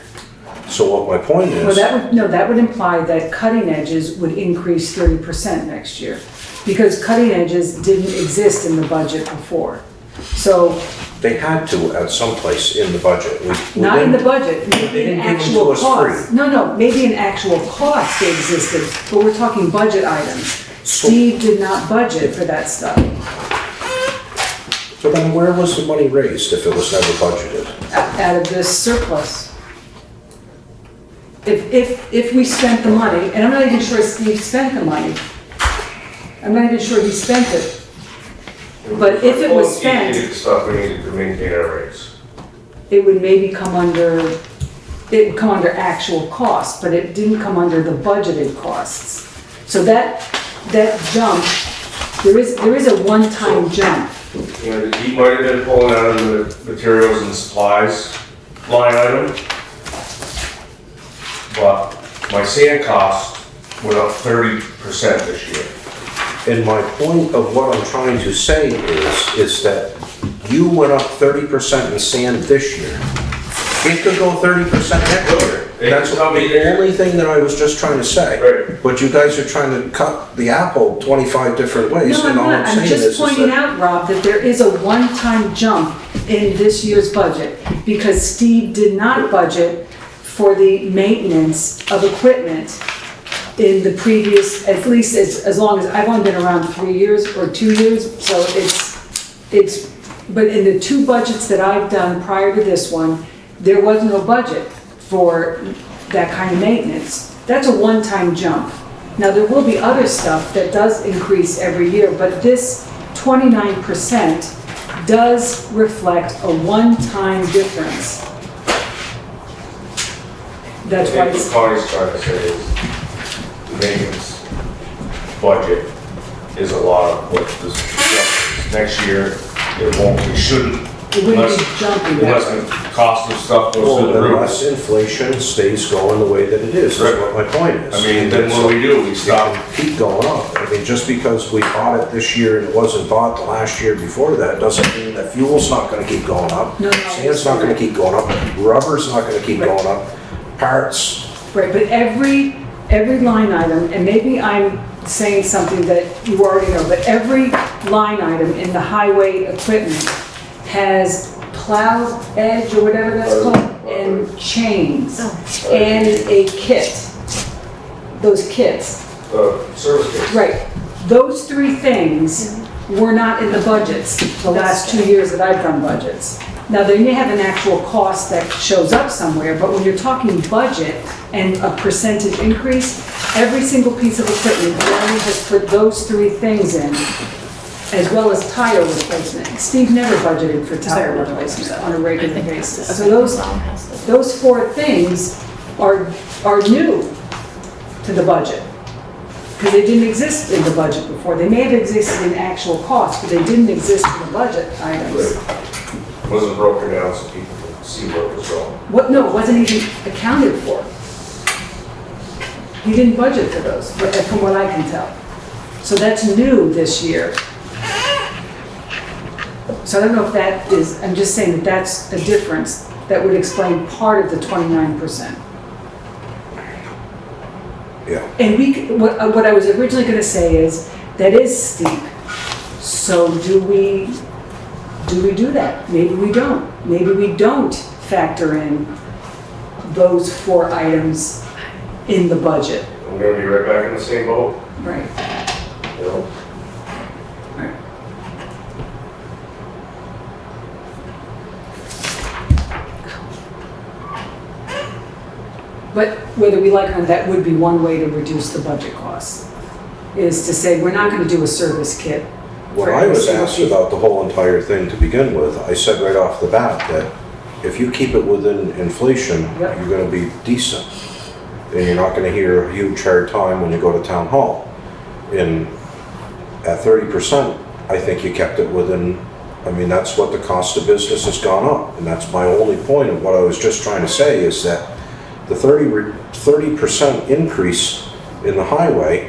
So what my point Well, is, that would imply that cutting edges would increase 30% next year. Because cutting edges didn't exist in the budget before. So, they had to at some place in the budget. We not in didn't- the budget, maybe They in didn't give them actual to us cost. free. No, maybe in actual cost they existed, but we're talking budget items. Steve did not budget for that stuff. So then where was the money raised if it was never budgeted? Out of this surplus. If we spent the money, and I'm not even sure Steve spent the money. I'm not even sure he spent it. But if it was spent- The stuff we needed to maintain our rates. It would maybe come under, it would come under actual costs, but it didn't come under the budgeted costs. So that jump, there is a one-time jump. You know, he might have been pulling out of the materials and supplies line item. But my sand cost went up 30% this year. And my point of what I'm trying to say is that you went up 30% in sand this year. It could go 30% next year. That's the only thing that I was just trying to say. Right. But you guys are trying to cut the apple 25 different ways. No, I'm and all not. I'm saying just is pointing that- out, Rob, that there is a one-time jump in this year's budget because Steve did not budget for the maintenance of equipment in the previous, at least as long as, I've only been around 3 years or 2 years, so but in the 2 budgets that I've done prior to this one, there was no budget for that kind of maintenance. That's a one-time jump. Now, there will be other stuff that does increase every year, but this 29% does reflect a one-time difference. That's why I think what Connie's trying to say is the maintenance budget is a lot of what this jump is. Next year, it shouldn't. it wouldn't Unless- be jumping. Unless the cost of stuff goes to the roof. Unless inflation stays going the way that it is Right. what my point is. I mean, then what do? We It stop. can keep going up. I mean, just because we bought it this year and it wasn't bought the last year before that, doesn't mean that fuel's not gonna keep going up. No. Sand's not gonna keep going up, rubber's not gonna keep Right. going up, parts. Right, but every line item, and maybe I'm saying something that you already know, but every line item in the highway equipment has plow edge or whatever that's called, and chains, and a kit. Those kits. Service kits. Right. Those 3 things were not in the budgets the last 2 years that I've done budgets. Now, they may have an actual cost that shows up somewhere, but when you're talking budget and a percentage increase, every single piece of equipment, Jeremy has put those 3 things in, as well as tire replacement. Steve never budgeted for tire replacement on a regular basis. So those 4 things are new to the budget. Because they didn't exist in the budget before. They may have existed in actual cost, but they didn't exist in the budget items. Wasn't broken down so people could see what was wrong. No, it wasn't even accounted for. He didn't budget for those, from what I can tell. So that's new this year. So I don't know if that is, I'm just saying that that's a difference that would explain part of the 29%. Yeah. And what I was originally gonna say is, that is steep. So do we do that? Maybe we don't. Maybe we don't factor in those 4 items in the budget. I'm gonna be right back in the same boat, Right. you know? But whether we like it or not, that would be one way to reduce the budget costs, is to say, we're not gonna do a service kit. When for I every was single asked piece. about the whole entire thing to begin with, I said right off the bat that if you keep it within inflation, Yep. you're gonna be decent. And you're not gonna hear a huge hard time when you go to town hall. And at 30%, I think you kept it within, I mean, that's what the cost of business has gone up. And that's my only point of what I was just trying to say is that the 30% increase in the highway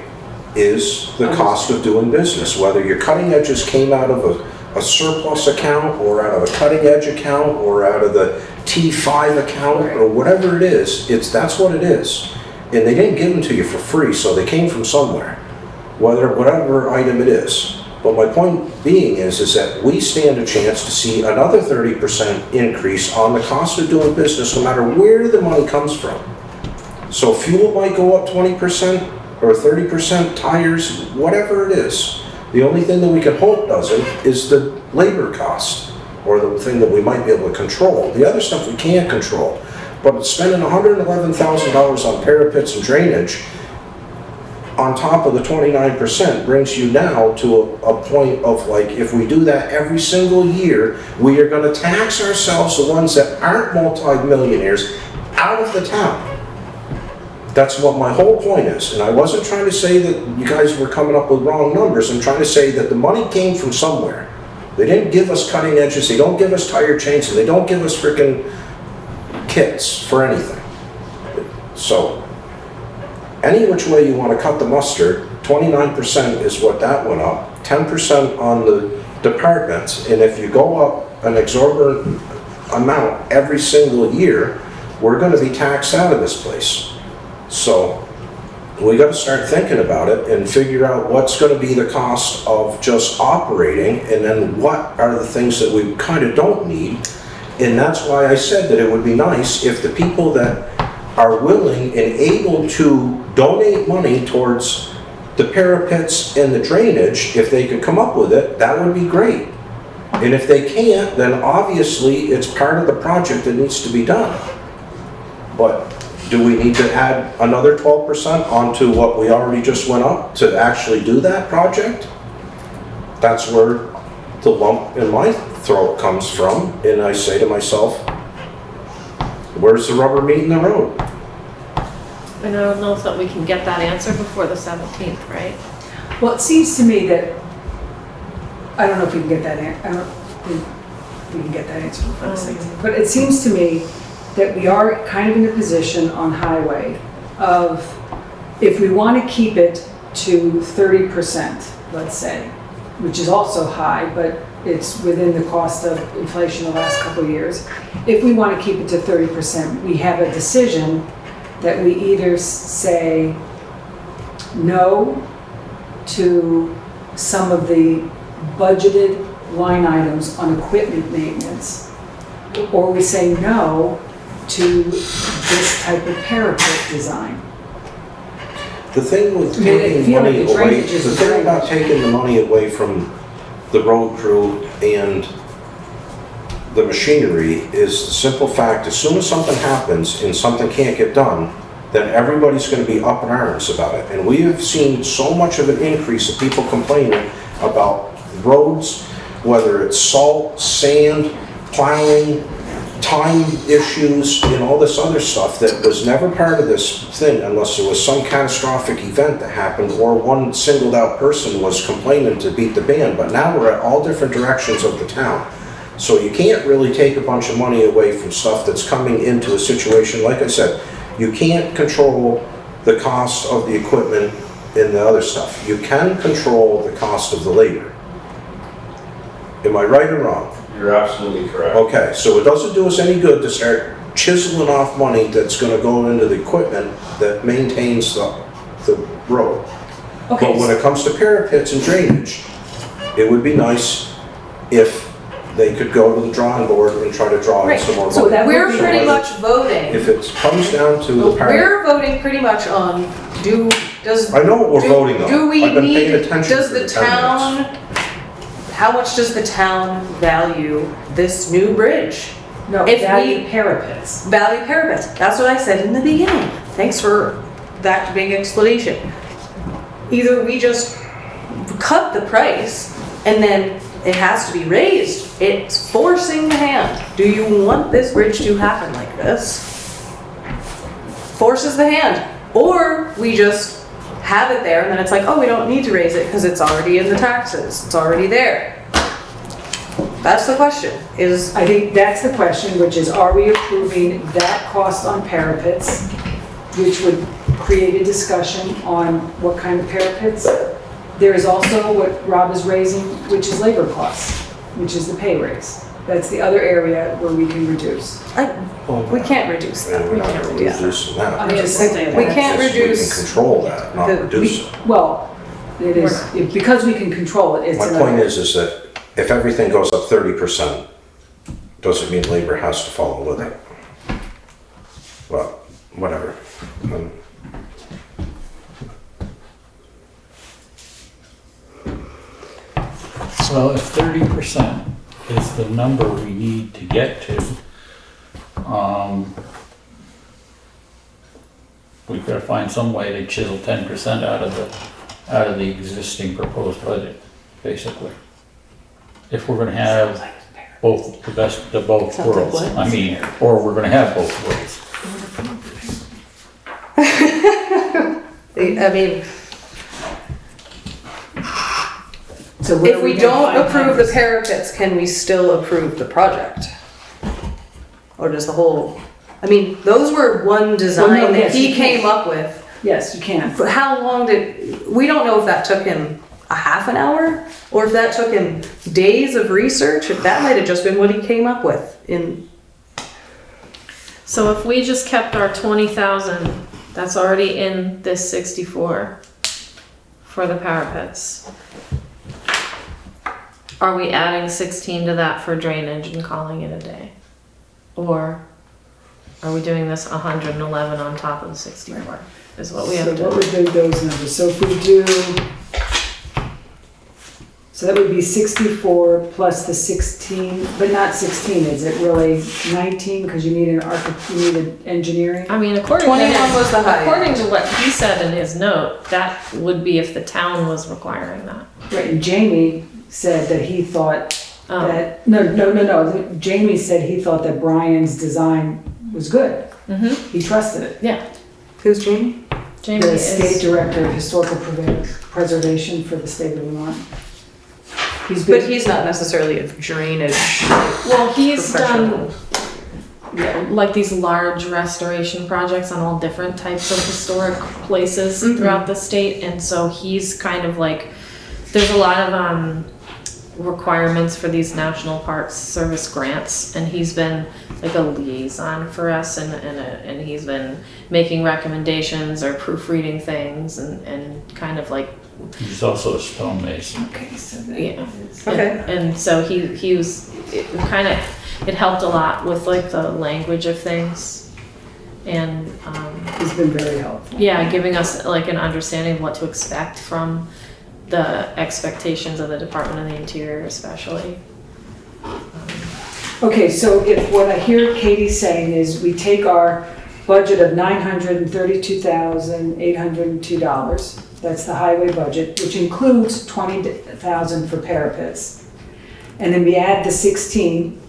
is the cost of doing business. Whether your cutting edges came out of a surplus account, or out of a cutting edge account, or out of the T5 account, or whatever it is, that's what it is. And they didn't give them to you for free, so they came from somewhere, whatever item it is. But my point being is that we stand a chance to see another 30% increase on the cost of doing business, no matter where the money comes from. So fuel might go up 20% or 30%, tires, whatever it is. The only thing that we can hope doesn't is the labor cost, or the thing that we might be able to control. The other stuff we can't control. But spending $111,000 on parapets and drainage on top of the 29% brings you now to a point of, like, if we do that every single year, we are going to tax ourselves, the ones that aren't multi-millionaires, out of the town. That's what my whole point is. And I wasn't trying to say that you guys were coming up with wrong numbers. I'm trying to say that the money came from somewhere. They didn't give us cutting edges, they don't give us tire chains, and they don't give us freaking kits for anything. So, any which way you want to cut the mustard, 29% is what that went up, 10% on the departments, and if you go up an exorbitant amount every single year, we're going to be taxed out of this place. So, we got to start thinking about it and figure out what's going to be the cost of just operating, and then what are the things that we kind of don't need. And that's why I said that it would be nice if the people that are willing and able to donate money towards the parapets and the drainage, if they could come up with it, that would be great. And if they can't, then obviously it's part of the project that needs to be done. But do we need to add another 12% onto what we already just went up to actually do that project? That's where the lump in my throat comes from, and I say to myself, where's the rubber meeting the road? And I don't know if that we can get that answer before the 17th, right? Well, it seems to me that, I don't know if we can get that, I don't think we can get that answer before the 16th, but it seems to me that we are kind of in a position on highway of, if we want to keep it to 30%, let's say, which is also high, but it's within the cost of inflation the last couple of years. If we want to keep it to 30%, we have a decision that we either say no to some of the budgeted line items on equipment maintenance, or we say no to this type of parapet design. The thing with taking money away, the thing about taking the money away from the road crew and the machinery is the simple fact, as soon as something happens and something can't get done, then everybody's going to be up in arms about it. And we have seen so much of an increase of people complaining about roads, whether it's salt, sand, plowing, time issues, and all this other stuff that was never part of this thing unless there was some catastrophic event that happened or one singled out person was complaining to beat the band. But now we're at all different directions of the town. So you can't really take a bunch of money away from stuff that's coming into a situation. Like I said, you can't control the cost of the equipment and the other stuff. You can control the cost of the labor. Am I right or wrong? You're absolutely correct. Okay, so it doesn't do us any good to start chiseling off money that's going to go into the equipment that maintains the road. Okay. But when it comes to parapets and drainage, it would be nice if they could go to the drawing board and try to draw in some more So money. that would we're be pretty nice. much voting. If it comes down to the parapet, We're voting pretty much on, I know what we're voting on. Do we I've been paying need, attention does for the 10 minutes. town, how much does the town value this new bridge? No, If value we- parapets. Value parapets, that's what I said in the beginning. Thanks for that big explanation. Either we just cut the price and then it has to be raised. It's forcing the hand. Do you want this bridge to happen like this? Forces the hand. Or we just have it there and then it's like, oh, we don't need to raise it because it's already in the taxes. It's already there. That's the question, is, I think that's the question, which is, are we approving that cost on parapets, which would create a discussion on what kind of parapets. There is also what Rob is raising, which is labor costs, which is the pay raise. That's the other area where we can reduce. We can't reduce that. We're not Yeah. reducing that. I'm just saying. We can't Just reduce. We can control that, not the- reduce it. Well, it is, because we can control it, it's My another. point is that if everything goes up 30%, doesn't mean labor has to follow with it. Well, whatever. Well, if 30% is the number we need to get to, we've got to find some way to chisel 10% out of the existing proposed budget, basically. If we're gonna have both, the best of both Sounds like worlds, what? I mean, or we're gonna have both worlds. I mean, So where if are we gonna don't find approve the 10%? parapets, can we still approve the project? Or does the whole, I mean, those were one design Well, no, that yes, he you can. came up with. Yes, you can. But how long we don't know if that took him a half an hour or if that took him days of research. If that might have just been what he came up with in, So if we just kept our 20,000, that's already in this 64 for the parapets. Are we adding 16 to that for drainage and calling it a day? Or are we doing this 111 on top of the 64? Is what we have So what to. would be those numbers? So if we do, so that would be 64 plus the 16, but not 16, is it really 19? Because you need you need an engineering? I mean, according 21 to his, was the high according end. to what he said in his note, that would be if the town was requiring that. Right, and Jamie said that he thought Um, that, no. Jamie said he thought that Brian's design was good. mhm. He trusted it. Yeah, who's Jamie? Jamie The state is. director of historical preservation for the state of Vermont. But he's not necessarily a drainage Well, he's professional. done like these large restoration projects on all different types of historic places throughout the state, and so he's kind of like, there's a lot of requirements for these National Park Service grants, and he's been like a liaison for us, and he's been making recommendations or proofreading things, and kind of like, He's also a stonemason. Okay, so that yeah. is. Okay. And so he was, it kind of, it helped a lot with like the language of things, and He's been very helpful. yeah, giving us like an understanding of what to expect from the expectations of the Department of the Interior especially. Okay, so if what I hear Katie saying is we take our budget of $932,802, that's the highway budget, which includes 20,000 for parapets. And then we add the 16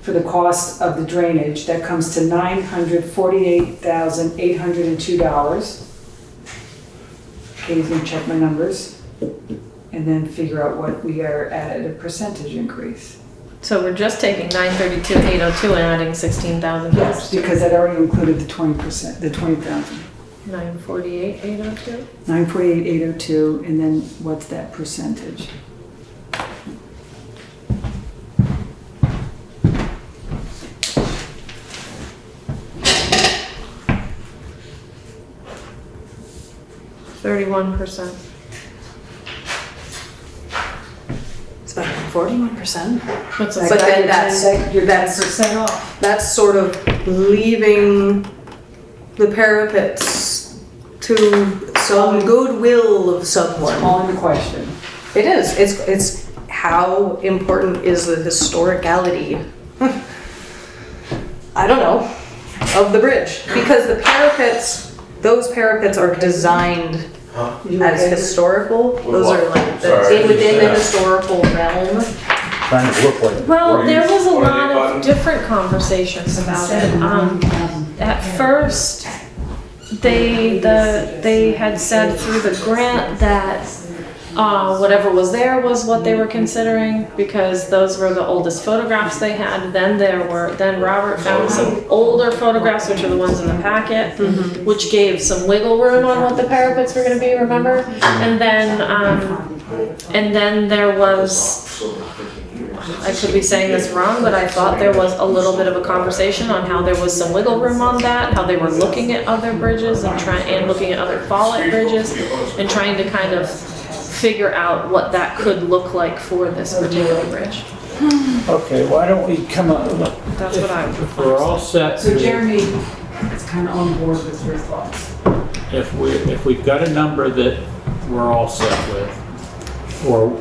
for the cost of the drainage, that comes to $948,802. Katie's gonna check my numbers and then figure out what we are at a percentage increase. So we're just taking 932,802 and adding 16,000. Yes, because that already included the 20%, the 20,000. 948,802. 948,802, and then what's that percentage? %. It's about 41%. What's But then You're that's- 10% off. That's sort of leaving the parapets to some goodwill of someone. All in the question. It is. It's how important is the historicality? I don't know, of the bridge, because the parapets, those parapets are designed You as okay? historical. Those what? are like Sorry, within the yeah. historical realm. Trying to look like. Well, there was a What are lot they of button? different conversations about it. At first, they had said through the grant that whatever was there was what they were considering, because those were the oldest photographs they had. Then Robert found some older photographs, which are the ones in the packet, which gave some wiggle room on what the parapets were gonna be, remember? And then there was, I could be saying this wrong, but I thought there was a little bit of a conversation on how there was some wiggle room on that, how they were looking at other bridges and looking at other fallout bridges and trying to kind of figure out what that could look like for this particular bridge. Okay, why don't we come up, That's what I if we're all set. So Jeremy is kind of on board with your thoughts. If we've got a number that we're all set with, or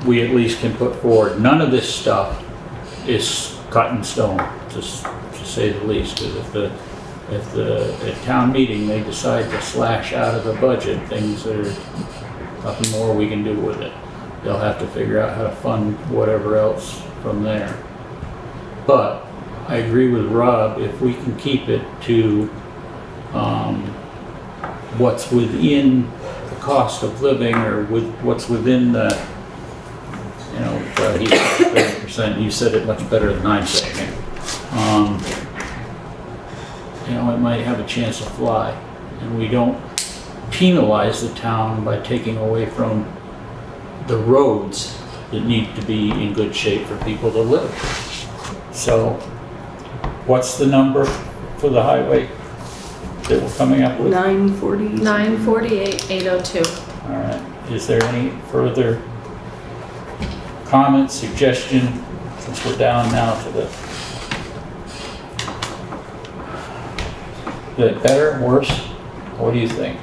we at least can put forward, none of this stuff is cut in stone, to say the least. 'Cause if at town meeting, they decide to slash out of the budget, things that are nothing more we can do with it. They'll have to figure out how to fund whatever else from there. But I agree with Rob, if we can keep it to what's within the cost of living, or with what's within the, you know, he said 30%, you said it much better than I'm saying it. You know, it might have a chance to fly, and we don't penalize the town by taking away from the roads that need to be in good shape for people to live. So, what's the number for the highway that we're coming up with? 940. 948,802. All right, is there any further comment, suggestion, since we're down now to the... Is it better, worse? What do you think?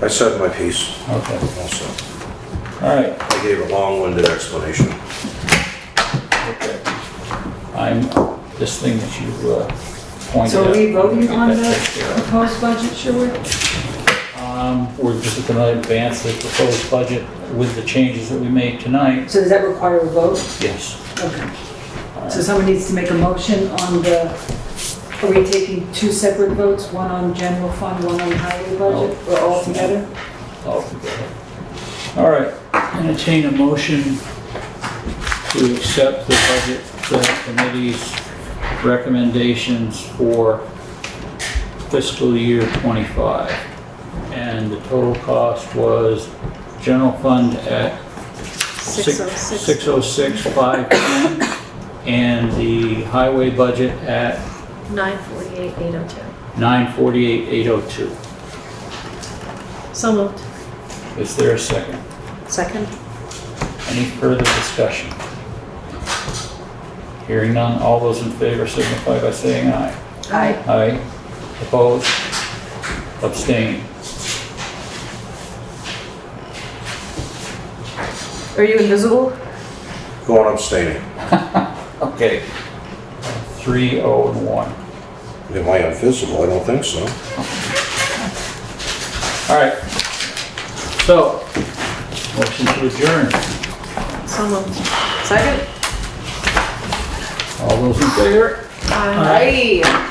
I said my piece Okay, also. all right, I gave a long-winded explanation. okay. This thing that you pointed So out. are we voting on Get the that taken care of. proposed budget, sure we? We're just gonna advance the proposed budget with the changes that we made tonight. So does that require a vote? Yes. Okay. So someone needs to make a motion on the, are we taking two separate votes? One on general fund, one on highway budget, or all together? All together. All right, entertain a motion to accept the budget committee's recommendations for fiscal year '25. And the total cost was general fund at 606,510, and the highway budget at 948,802. 948,802. So moved. Is there a second? Second. Any further discussion? Hearing none, all those in favor signify by saying aye. Aye. Aye. Opposed? Abstain. Are you invisible? Go on abstaining. Okay. 3, 0, and 1. Am I invisible? I don't think so. All right. So, motion to adjourn. So moved. Second. All those in favor? Aye. Aye.